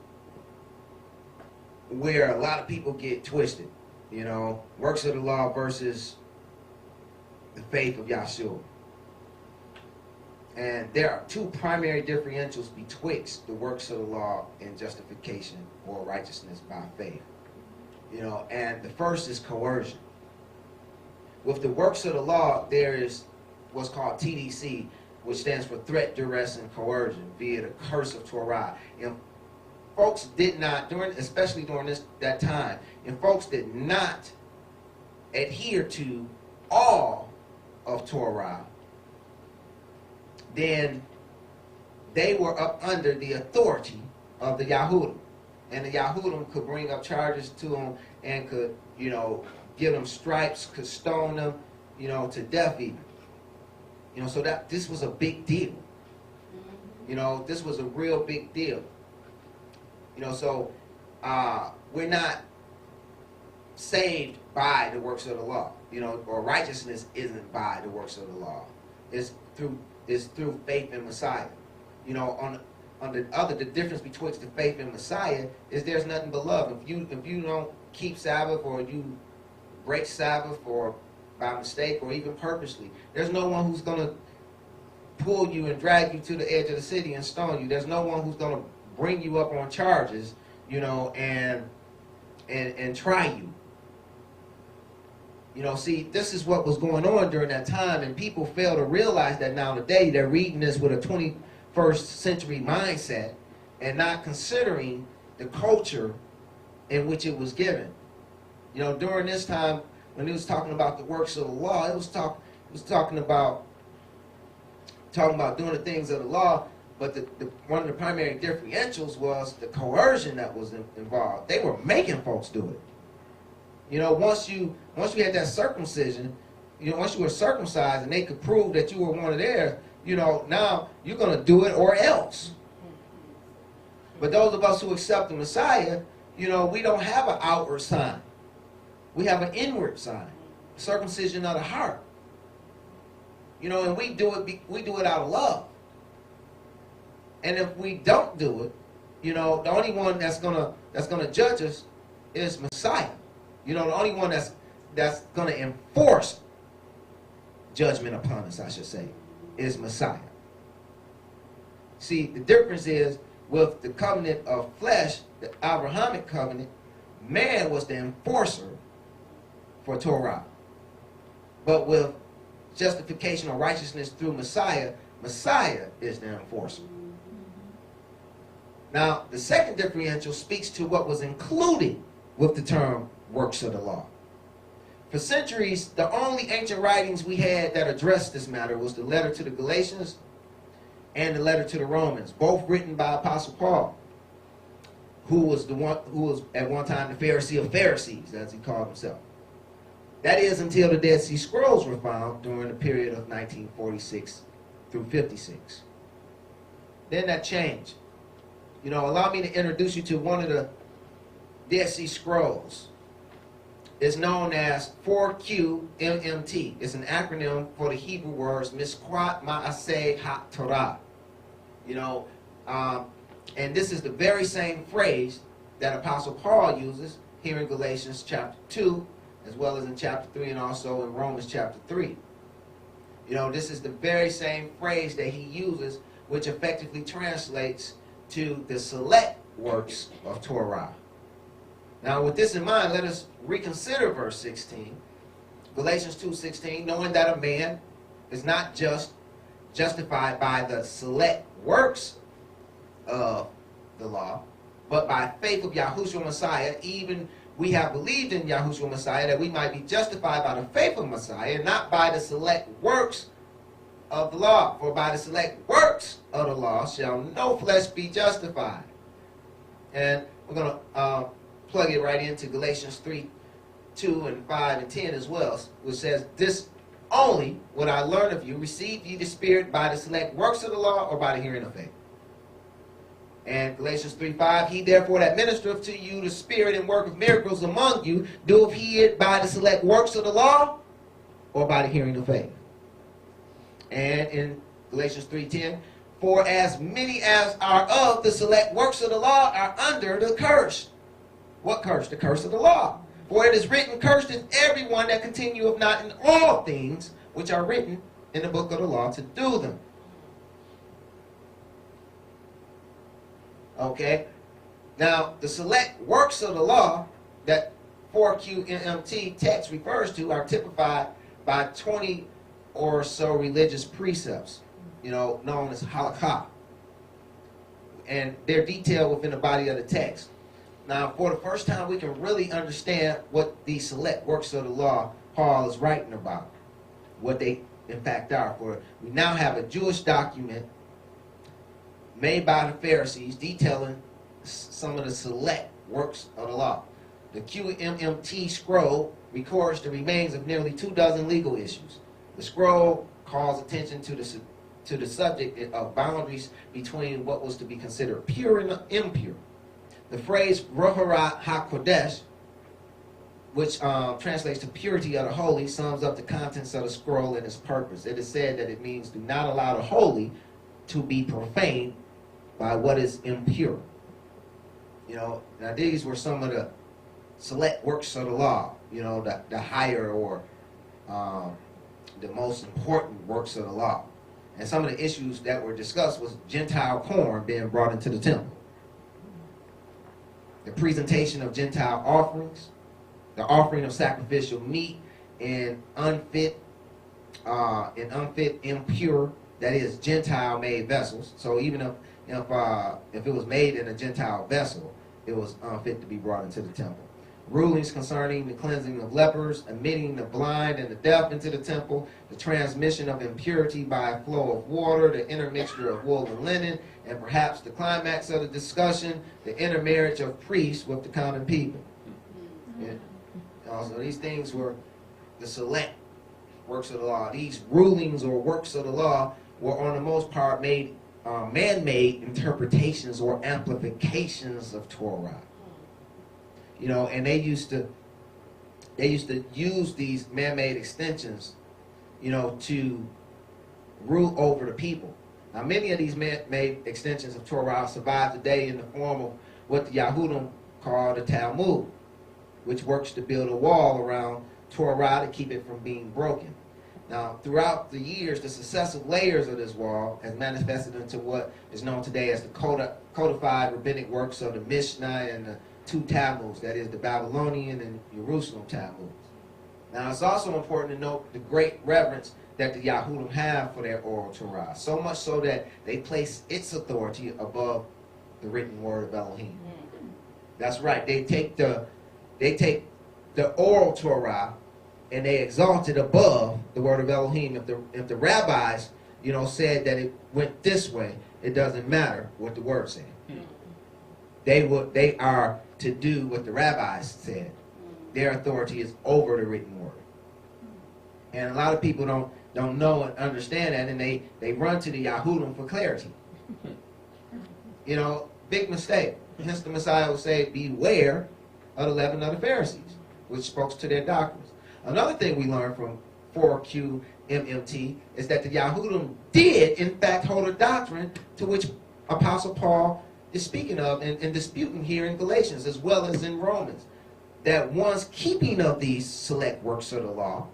where a lot of people get twisted. You know, works of the law versus the faith of Yahshua. And there are two primary differentials betwixt the works of the law and justification or righteousness by faith. You know, and the first is coercion. With the works of the law, there is what's called TDC, which stands for threat, duress, and coercion, via the curse of Torah. And folks did not, especially during that time, and folks did not adhere to all of Torah, then they were up under the authority of the Yahudim. And the Yahudim could bring up charges to them and could, you know, give them stripes, could stone them, you know, to death even. You know, so that this was a big deal. You know, this was a real big deal. You know, so we're not saved by the works of the law. You know, or righteousness isn't by the works of the law. It's through faith in Messiah. You know, the difference betwixt the faith and Messiah is there's nothing but love. If you don't keep Sabbath, or you break Sabbath, or by mistake, or even purposely, there's no one who's going to pull you and drag you to the edge of the city and stone you. There's no one who's going to bring you up on charges, you know, and try you. You know, see, this is what was going on during that time, and people fail to realize that now today. They're reading this with a 21st century mindset and not considering the culture in which it was given. You know, during this time, when he was talking about the works of the law, it was talking about doing the things of the law, but one of the primary differentials was the coercion that was involved. They were making folks do it. You know, once you had that circumcision, you know, once you were circumcised and they could prove that you were one of theirs, you know, now you're going to do it or else. But those of us who accept the Messiah, you know, we don't have an outward sign. We have an inward sign, circumcision of the heart. You know, and we do it out of love. And if we don't do it, you know, the only one that's gonna judge us is Messiah. You know, the only one that's gonna enforce judgment upon us, I should say, is Messiah. See, the difference is with the covenant of flesh, the Abrahamic covenant, man was the enforcer for Torah. But with justification or righteousness through Messiah, Messiah is the enforcer. Now, the second differential speaks to what was included with the term works of the law. For centuries, the only ancient writings we had that addressed this matter was the letter to the Galatians and the letter to the Romans, both written by Apostle Paul, who was at one time the Pharisee of Pharisees, as he called himself. That is until the Dead Sea Scrolls were found during the period of 1946 through 56. Then that changed. Allow me to introduce you to one of the Dead Sea Scrolls. It's known as 4QMMT. It's an acronym for the Hebrew words Mishkwat Ma'aseh HaTorah. And this is the very same phrase that Apostle Paul uses here in Galatians chapter 2, as well as in chapter 3 and also in Romans chapter 3. This is the very same phrase that he uses, which effectively translates to the select works of Torah. Now, with this in mind, let us reconsider verse 16. Galatians 2:16, knowing that a man is not just justified by the select works of the law, but by faith of Yahushua Messiah. Even we have believed in Yahushua Messiah that we might be justified by the faith of Messiah, and not by the select works of the law. For by the select works of the law shall no flesh be justified. And we're going to plug it right into Galatians 3:2 and 5 and 10 as well, which says, this only what I learned of you, receive ye the Spirit by the select works of the law, or by the hearing of faith. And Galatians 3:5, he therefore that ministereth to you the Spirit and work of miracles among you, doeth he it by the select works of the law, or by the hearing of faith. And in Galatians 3:10, for as many as are of the select works of the law are under the curse. What curse? The curse of the law. For it is written, cursed is everyone that continueth not in all things which are written in the book of the law to do them. Okay? Now, the select works of the law that 4QMMT text refers to are typified by 20 or so religious precepts, known as halakha. And they're detailed within the body of the text. Now, for the first time, we can really understand what the select works of the law Paul is writing about, what they in fact are. For we now have a Jewish document made by the Pharisees detailing some of the select works of the law. The QMMT scroll records the remains of nearly 24 legal issues. The scroll calls attention to the subject of boundaries between what was to be considered pure and impure. The phrase Roharat HaKodesh, which translates to purity of the holy, sums up the contents of the scroll and its purpose. It is said that it means do not allow the holy to be profaned by what is impure. Now these were some of the select works of the law, the higher or the most important works of the law. And some of the issues that were discussed was Gentile corn being brought into the temple, the presentation of Gentile offerings, the offering of sacrificial meat in unfit, impure, that is Gentile-made vessels. So even if it was made in a Gentile vessel, it was unfit to be brought into the temple. Rulings concerning the cleansing of lepers, admitting the blind and the deaf into the temple, the transmission of impurity by a flow of water, the intermixture of wool and linen, and perhaps the climax of the discussion, the intermarriage of priests with the common people. Yeah. So these things were the select works of the law. These rulings or works of the law were on the most part made man-made interpretations or amplifications of Torah. And they used to use these man-made extensions, to rule over the people. Now, many of these man-made extensions of Torah survive today in the form of what the Yahudim call the Talmud, which works to build a wall around Torah to keep it from being broken. Now, throughout the years, the successive layers of this wall has manifested into what is known today as the codified rabbinic works of the Mishnah and the two Talmuds, that is the Babylonian and Jerusalem Talmuds. Now, it's also important to note the great reverence that the Yahudim have for their oral Torah, so much so that they place its authority above the written word of Elohim. That's right. They take the oral Torah and they exalt it above the word of Elohim. If the rabbis, said that it went this way, it doesn't matter what the word said. They are to do what the rabbis said. Their authority is over the written word. And a lot of people don't know and understand that, and they run to the Yahudim for clarity. Big mistake. Hence the Messiah will say, beware of the leaven of the Pharisees, which spoke to their doctrines. Another thing we learned from 4QMMT is that the Yahudim did, in fact, hold a doctrine to which Apostle Paul is speaking of and disputing here in Galatians as well as in Romans. That one's keeping of these select works of the law,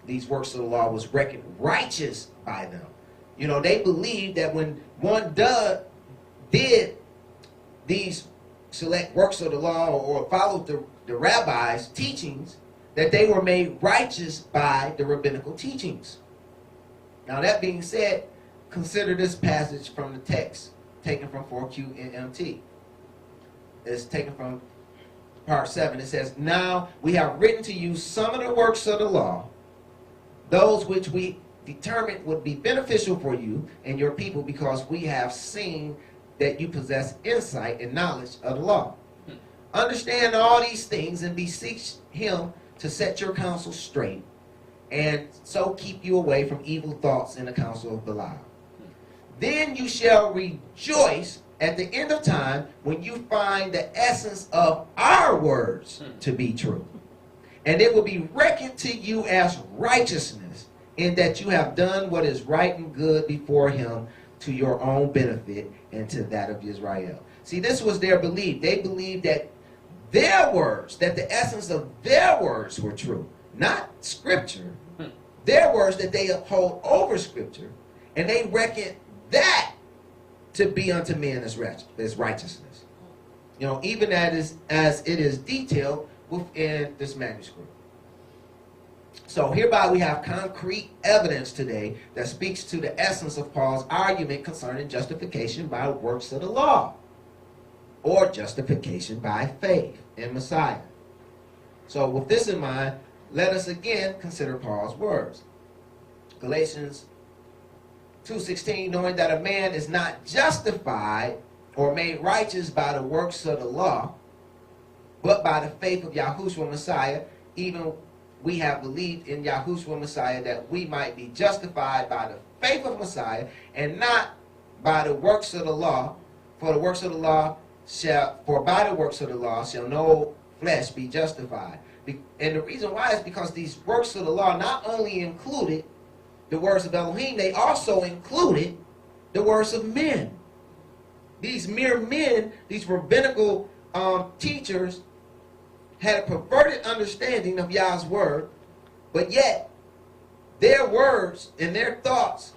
these works of the law was reckoned righteous by them. They believed that when one did these select works of the law or followed the rabbis' teachings, that they were made righteous by the rabbinical teachings. Now that being said, consider this passage from the text taken from 4QMT. It's taken from part 7. It says, now we have written to you some of the works of the law, those which we determined would be beneficial for you and your people, because we have seen that you possess insight and knowledge of the law. Understand all these things and beseech him to set your counsel straight, and so keep you away from evil thoughts in the counsel of Belial. Then you shall rejoice at the end of time when you find the essence of our words to be true. And it will be reckoned to you as righteousness, in that you have done what is right and good before him, to your own benefit and to that of Israel. See, this was their belief. They believed that their words, that the essence of their words were true. Not Scripture. Their words that they uphold over Scripture. And they reckon that to be unto men as righteousness. Even as it is detailed within this manuscript. So hereby we have concrete evidence today that speaks to the essence of Paul's argument concerning justification by works of the law, or justification by faith in Messiah. So with this in mind, let us again consider Paul's words. Galatians 2:16, knowing that a man is not justified or made righteous by the works of the law, but by the faith of Yahushua Messiah, even we have believed in Yahushua Messiah that we might be justified by the faith of Messiah and not by the works of the law. For by the works of the law shall no flesh be justified. And the reason why is because these works of the law not only included the words of Elohim, they also included the words of men. These mere men, these rabbinical teachers, had a perverted understanding of Yah's word, but yet their words and their thoughts,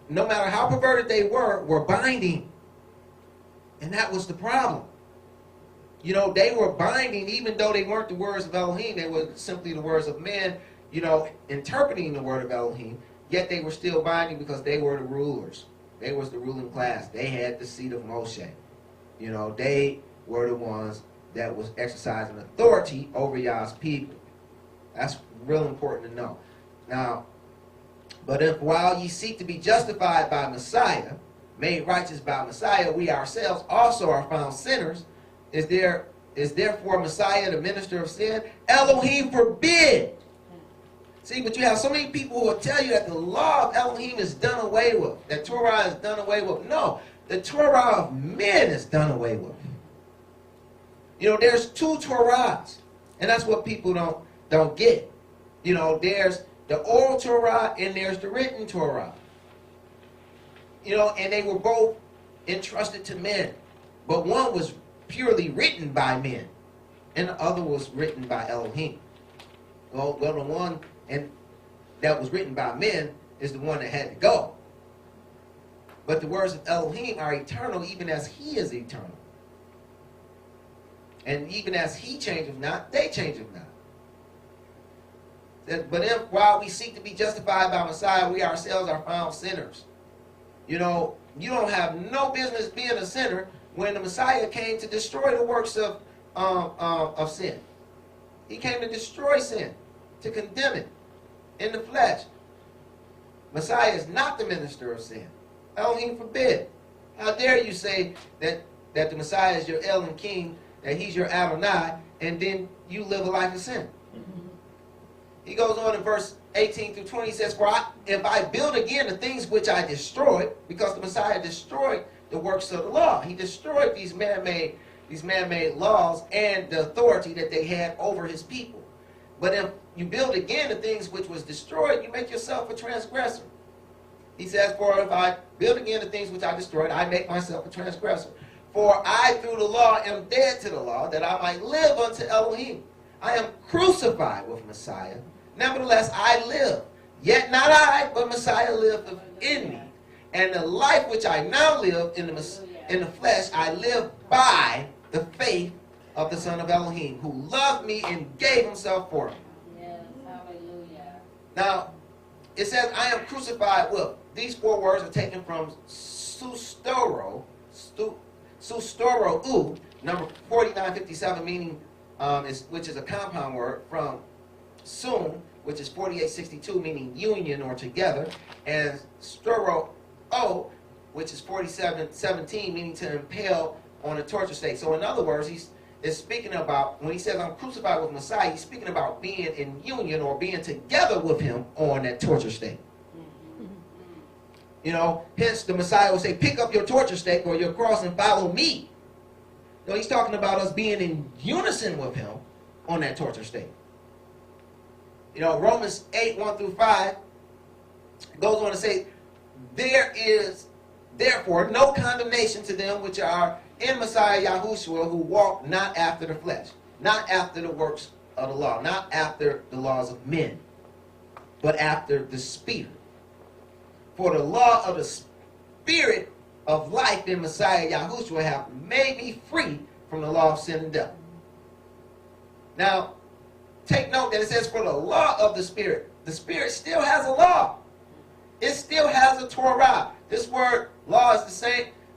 no matter how perverted they were binding. And that was the problem. They were binding, even though they weren't the words of Elohim. They were simply the words of men, interpreting the word of Elohim. Yet they were still binding because they were the rulers. They was the ruling class. They had the seat of Moshe. They were the ones that was exercising authority over Yah's people. That's real important to know. Now, but if while ye seek to be justified by Messiah, made righteous by Messiah, we ourselves also are found sinners, is therefore Messiah the minister of sin? Elohim forbid. See, but you have so many people who will tell you that the law of Elohim is done away with, that Torah is done away with. No, the Torah of men is done away with. There's two Torahs, and that's what people don't get. There's the oral Torah and there's the written Torah. And they were both entrusted to men, but one was purely written by men, and the other was written by Elohim. Well, the one that was written by men is the one that had to go. But the words of Elohim are eternal, even as He is eternal. And even as He changeth not, they changeth not. But if while we seek to be justified by Messiah, we ourselves are found sinners. You don't have no business being a sinner when the Messiah came to destroy the works of sin. He came to destroy sin, to condemn it in the flesh. Messiah is not the minister of sin. Elohim forbid. How dare you say that that the Messiah is your El and King, that he's your Adonai, and then you live a life of sin. He goes on in verse 18 through 20, he says, if I build again the things which I destroyed, because the Messiah destroyed the works of the law. He destroyed these man-made laws and the authority that they had over his people. But if you build again the things which was destroyed, you make yourself a transgressor. He says, for if I build again the things which I destroyed, I make myself a transgressor. For I through the law am dead to the law, that I might live unto Elohim. I am crucified with Messiah. Nevertheless, I live. Yet not I, but Messiah liveth in me. And the life which I now live in the flesh, I live by the faith of the Son of Elohim, who loved me and gave himself for me. Yes, hallelujah. Now, it says, I am crucified with. These 4 words are taken from sustoro, number 4957, meaning, which is a compound word, from sun, which is 4862, meaning union or together, and storo, which is 4717, meaning to impale on a torture stake. So in other words, he's speaking about, when he says I'm crucified with Messiah, he's speaking about being in union or being together with him on that torture stake. You know, hence the Messiah will say, pick up your torture stake or your cross and follow me. No, he's talking about us being in unison with him on that torture stake. You know, Romans 8, 1 through 5 goes on to say, there is therefore no condemnation to them which are in Messiah Yahushua, who walk not after the flesh, not after the works of the law, not after the laws of men, but after the Spirit. For the law of the Spirit of life in Messiah Yahushua have made me free from the law of sin and death. Now, take note that it says for the law of the Spirit. The Spirit still has a law. It still has a Torah. This word law is the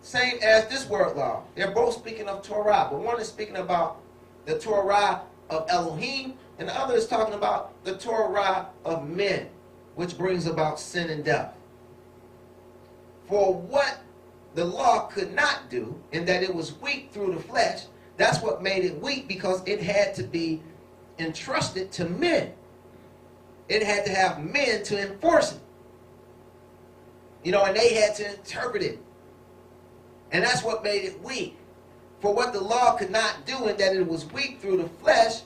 same as this word law. They're both speaking of Torah, but one is speaking about the Torah of Elohim, and the other is talking about the Torah of men, which brings about sin and death. For what the law could not do, in that it was weak through the flesh, that's what made it weak, because it had to be entrusted to men. It had to have men to enforce it. You know, and they had to interpret it. And that's what made it weak. For what the law could not do, in that it was weak through the flesh,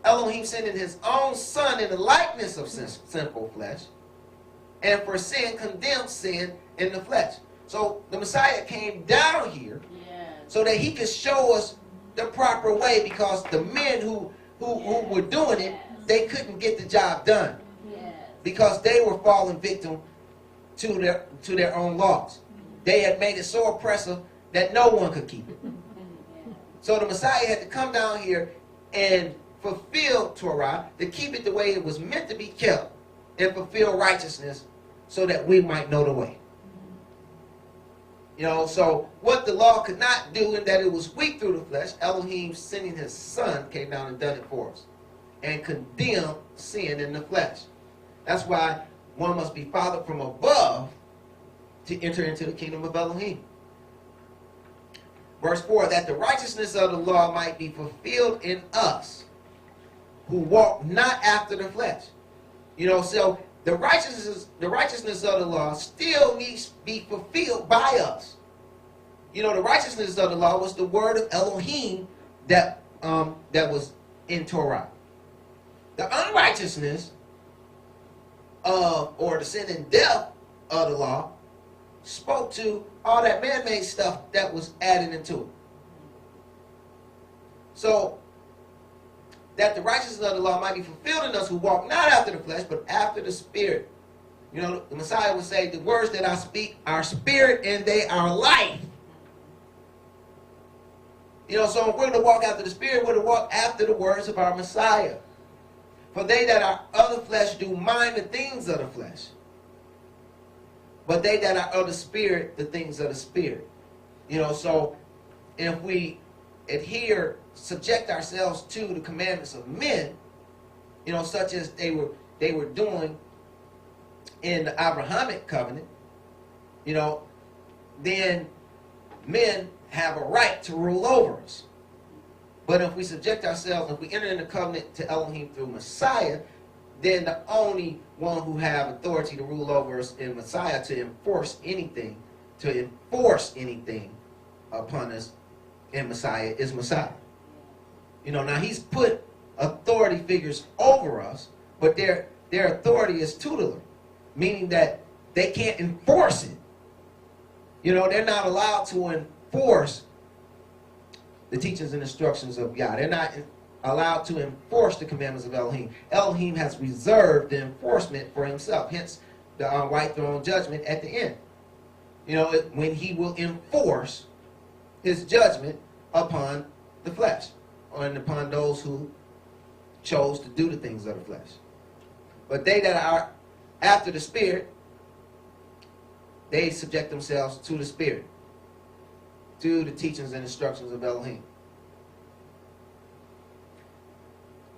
Elohim sending his own Son in the likeness of sinful flesh, and for sin condemned sin in the flesh. So the Messiah came down here so that he could show us the proper way, because the men who were doing it, they couldn't get the job done because they were falling victim to their own laws. They had made it so oppressive that no one could keep it. So the Messiah had to come down here and fulfill Torah, to keep it the way it was meant to be kept, and fulfill righteousness so that we might know the way. You know, so what the law could not do, in that it was weak through the flesh, Elohim sending his Son came down and done it for us, and condemned sin in the flesh. That's why one must be fathered from above to enter into the kingdom of Elohim. Verse 4, that the righteousness of the law might be fulfilled in us, who walk not after the flesh. You know, so the righteousness of the law still needs to be fulfilled by us. You know, the righteousness of the law was the word of Elohim that was in Torah. The unrighteousness or the sin and death of the law spoke to all that man-made stuff that was added into it. So that the righteousness of the law might be fulfilled in us, who walk not after the flesh, but after the Spirit. You know, the Messiah would say, the words that I speak are spirit and they are life. You know, so if we're to walk after the Spirit, we're to walk after the words of our Messiah. For they that are of the flesh do mind the things of the flesh, but they that are of the Spirit, the things of the Spirit. You know, so if we subject ourselves to the commandments of men, you know, such as they were doing in the Abrahamic covenant, you know, then men have a right to rule over us. But if we subject ourselves, if we enter into covenant to Elohim through Messiah, then the only one who have authority to rule over us in Messiah to enforce anything upon us in Messiah is Messiah. You know, now he's put authority figures over us, but their authority is tutelar, meaning that they can't enforce it. You know, they're not allowed to enforce the teachings and instructions of Yah. They're not allowed to enforce the commandments of Elohim. Elohim has reserved the enforcement for himself, hence the white throne judgment at the end. You know, when he will enforce his judgment upon the flesh, and upon those who chose to do the things of the flesh. But they that are after the Spirit, they subject themselves to the Spirit, to the teachings and instructions of Elohim.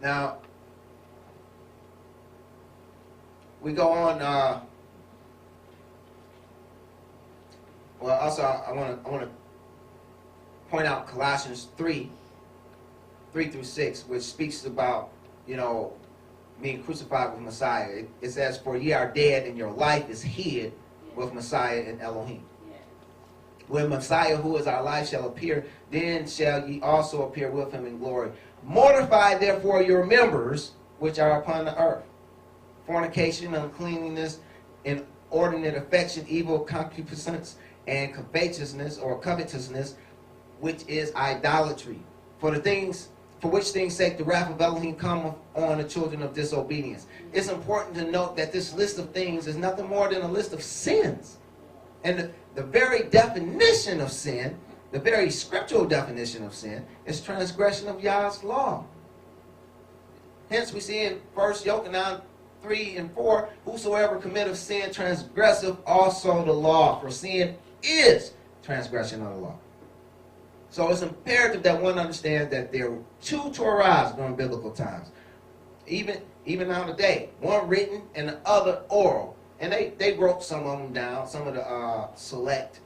Now, we go on. Well, also I want to point out Colossians 3:3-6, which speaks about, you know, being crucified with Messiah. It says, "For ye are dead, and your life is hid with Messiah in Elohim. When Messiah, who is our life, shall appear, then shall ye also appear with him in glory. Mortify therefore your members which are upon the earth: fornication, uncleanness, inordinate affection, evil concupiscence, and covetousness, which is idolatry. For which things sake the wrath of Elohim cometh on the children of disobedience." It's important to note that this list of things is nothing more than a list of sins. And the very definition of sin, the very scriptural definition of sin, is transgression of Yah's law. Hence we see in 1 Yochanan 3:4, "Whosoever committeth sin transgresseth also the law, for sin is transgression of the law." So it's imperative that one understands that there were two Torahs during biblical times. Even now today, one written and the other oral. And they wrote some of them down, some of the select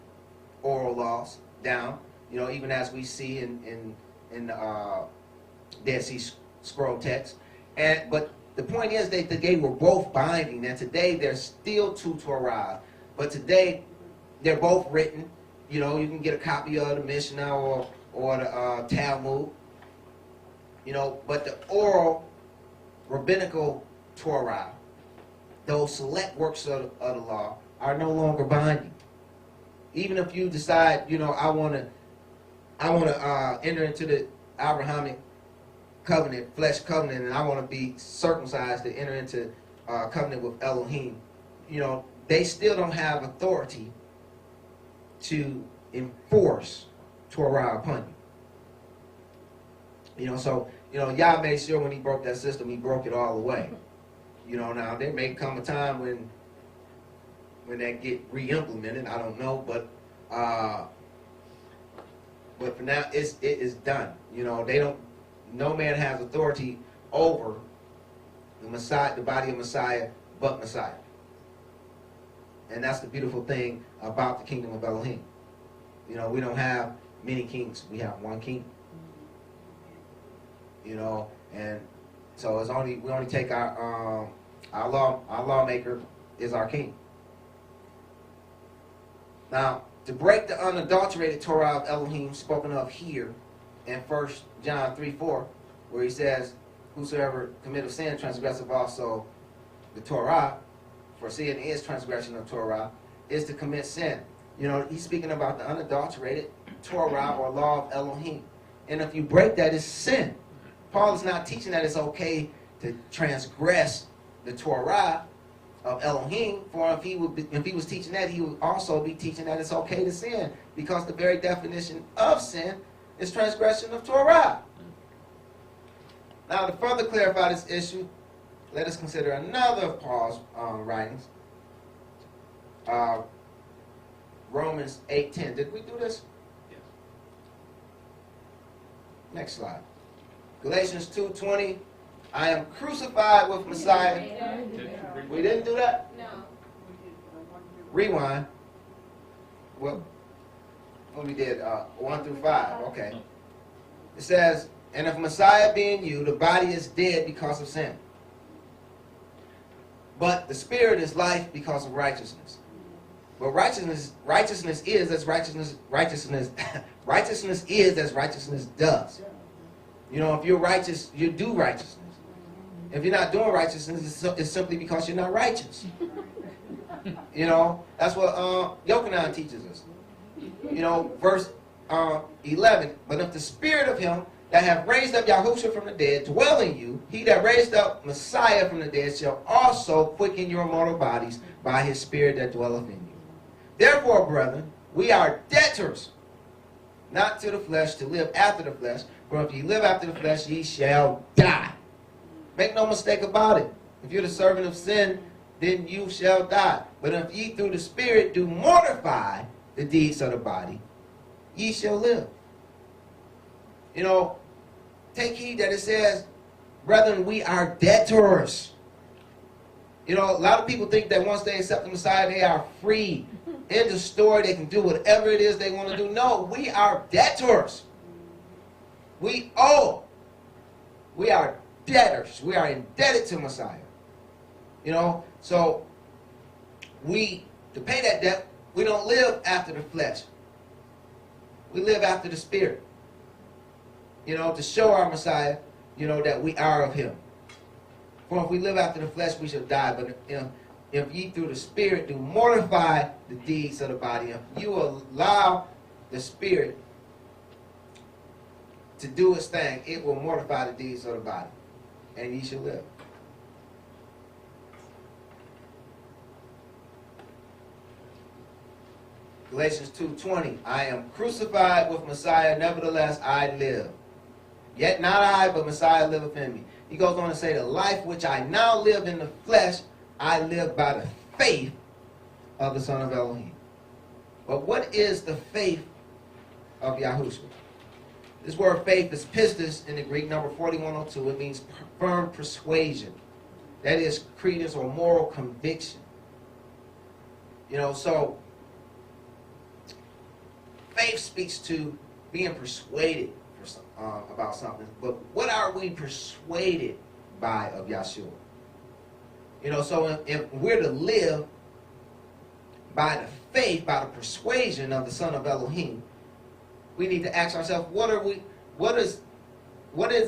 oral laws down, you know, even as we see in the Dead Sea Scroll text. But the point is that they were both binding, and today there's still two Torahs. But today they're both written. You know, you can get a copy of the Mishnah or the Talmud. You know, but the oral rabbinical Torah, those select works of the law, are no longer binding. Even if you decide, you know, I want to enter into the Abrahamic covenant, flesh covenant, and I want to be circumcised to enter into covenant with Elohim, you know, they still don't have authority to enforce Torah upon you. You know, so, you know, Yah made sure when he broke that system, he broke it all the way. You know, now there may come a time when that get re-implemented, I don't know, but for now it is done. You know, no man has authority over the Messiah, the body of Messiah, but Messiah. And that's the beautiful thing about the kingdom of Elohim. You know, we don't have many kings, we have one king. You know, and so we only take our lawmaker is our king. Now, to break the unadulterated Torah of Elohim spoken of here in 1 John 3:4, where he says, "Whosoever committeth sin transgresseth also the Torah, for sin is transgression of Torah," is to commit sin. You know, he's speaking about the unadulterated Torah or law of Elohim. And if you break that, it's sin. Paul is not teaching that it's okay to transgress the Torah of Elohim, for if he was teaching that, he would also be teaching that it's okay to sin, because the very definition of sin is transgression of Torah. Now, to further clarify this issue, let us consider another of Paul's writings. Romans 8:10. Did we do this? Yes. Next slide. Galatians 2:20. "I am crucified with Messiah." We didn't do that? No. Rewind. Well, when we did 1 through 5. Okay. It says, and if Messiah be in you, the body is dead because of sin. But the spirit is life because of righteousness. But righteousness is as righteousness is as righteousness does. You know, if you're righteous, you do righteousness. If you're not doing righteousness, it's simply because you're not righteous. You know, that's what Yochanan teaches us. You know, verse 11. But if the spirit of him that hath raised up Yahushua from the dead dwell in you, he that raised up Messiah from the dead shall also quicken your mortal bodies by his spirit that dwelleth in you. Therefore, brethren, we are debtors, not to the flesh, to live after the flesh. For if ye live after the flesh, ye shall die. Make no mistake about it. If you're the servant of sin, then you shall die. But if ye through the Spirit do mortify the deeds of the body, ye shall live. You know, take heed that it says, brethren, we are debtors. You know, a lot of people think that once they accept the Messiah, they are free. In the story, they can do whatever it is they want to do. No, we are debtors. We owe. We are debtors. We are indebted to Messiah. You know, so to pay that debt, we don't live after the flesh. We live after the Spirit. You know, to show our Messiah, you know, that we are of him. For if we live after the flesh, we shall die. But if ye through the Spirit do mortify the deeds of the body, if you allow the Spirit to do its thing, it will mortify the deeds of the body, and ye shall live. Galatians 2:20, I am crucified with Messiah, nevertheless I live. Yet not I, but Messiah liveth in me. He goes on to say, the life which I now live in the flesh, I live by the faith of the Son of Elohim. But what is the faith of Yahushua? This word faith is pistis in the Greek, number 4102. It means firm persuasion. That is credence or moral conviction. You know, so faith speaks to being persuaded about something. But what are we persuaded by of Yahshua? You know, so if we're to live by the faith, by the persuasion of the Son of Elohim, we need to ask ourselves, what is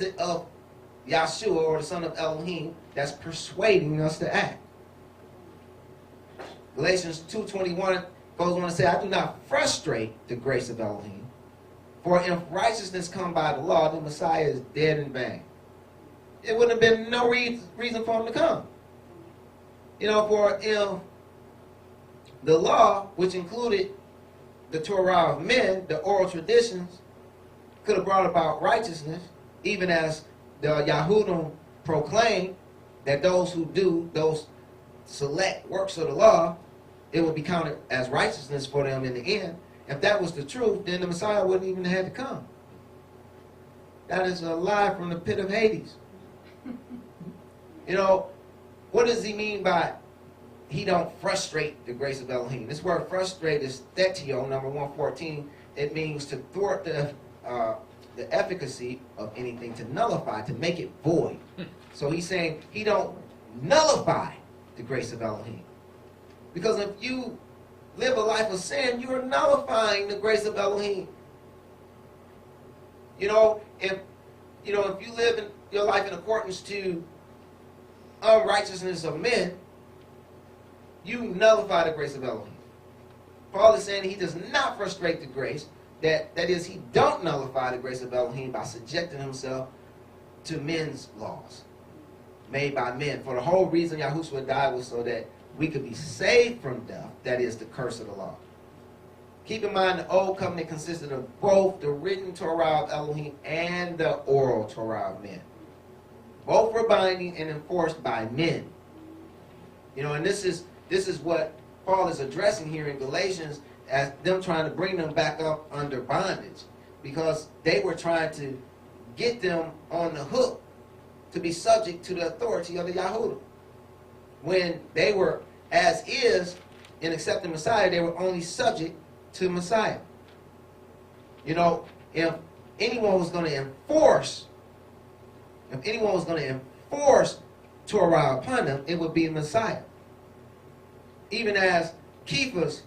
it of Yahshua or the Son of Elohim that's persuading us to act? Galatians 2:21 goes on to say, I do not frustrate the grace of Elohim, for if righteousness come by the law, the Messiah is dead in vain. It wouldn't have been no reason for him to come. You know, for if the law, which included the Torah of men, the oral traditions, could have brought about righteousness, even as the Yahudim proclaimed that those who do those select works of the law, it would be counted as righteousness for them in the end. If that was the truth, then the Messiah wouldn't even have to come. That is a lie from the pit of Hades. You know, what does he mean by he don't frustrate the grace of Elohim? This word frustrate is thetio, number 114. It means to thwart the efficacy of anything, to nullify, to make it void. So he's saying he don't nullify the grace of Elohim. Because if you live a life of sin, you are nullifying the grace of Elohim. You know, if you live in your life in accordance to unrighteousness of men, you nullify the grace of Elohim. Paul is saying he does not frustrate the grace. That is, he don't nullify the grace of Elohim by subjecting himself to men's laws made by men. For the whole reason Yahushua died was so that we could be saved from death, that is the curse of the law. Keep in mind the old covenant consisted of both the written Torah of Elohim and the oral Torah of men. Both were binding and enforced by men. You know, and this is what Paul is addressing here in Galatians as them trying to bring them back up under bondage, because they were trying to get them on the hook to be subject to the authority of the Yahudim. When they were, as is, in accepting Messiah, they were only subject to Messiah. You know, if anyone was going to enforce Torah upon them, it would be Messiah. Even as Cephas,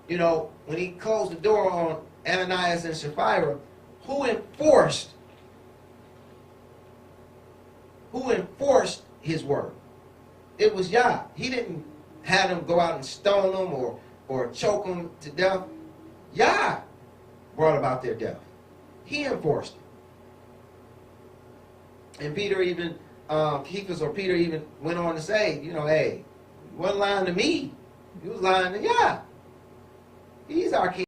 you know, when he closed the door on Ananias and Sapphira, who enforced his word? It was Yah. He didn't have them go out and stone them or choke them to death. Yah brought about their death. He enforced it. And Peter even, Peter even went on to say, you know, hey, you wasn't lying to me. You was lying to Yah. He's our king.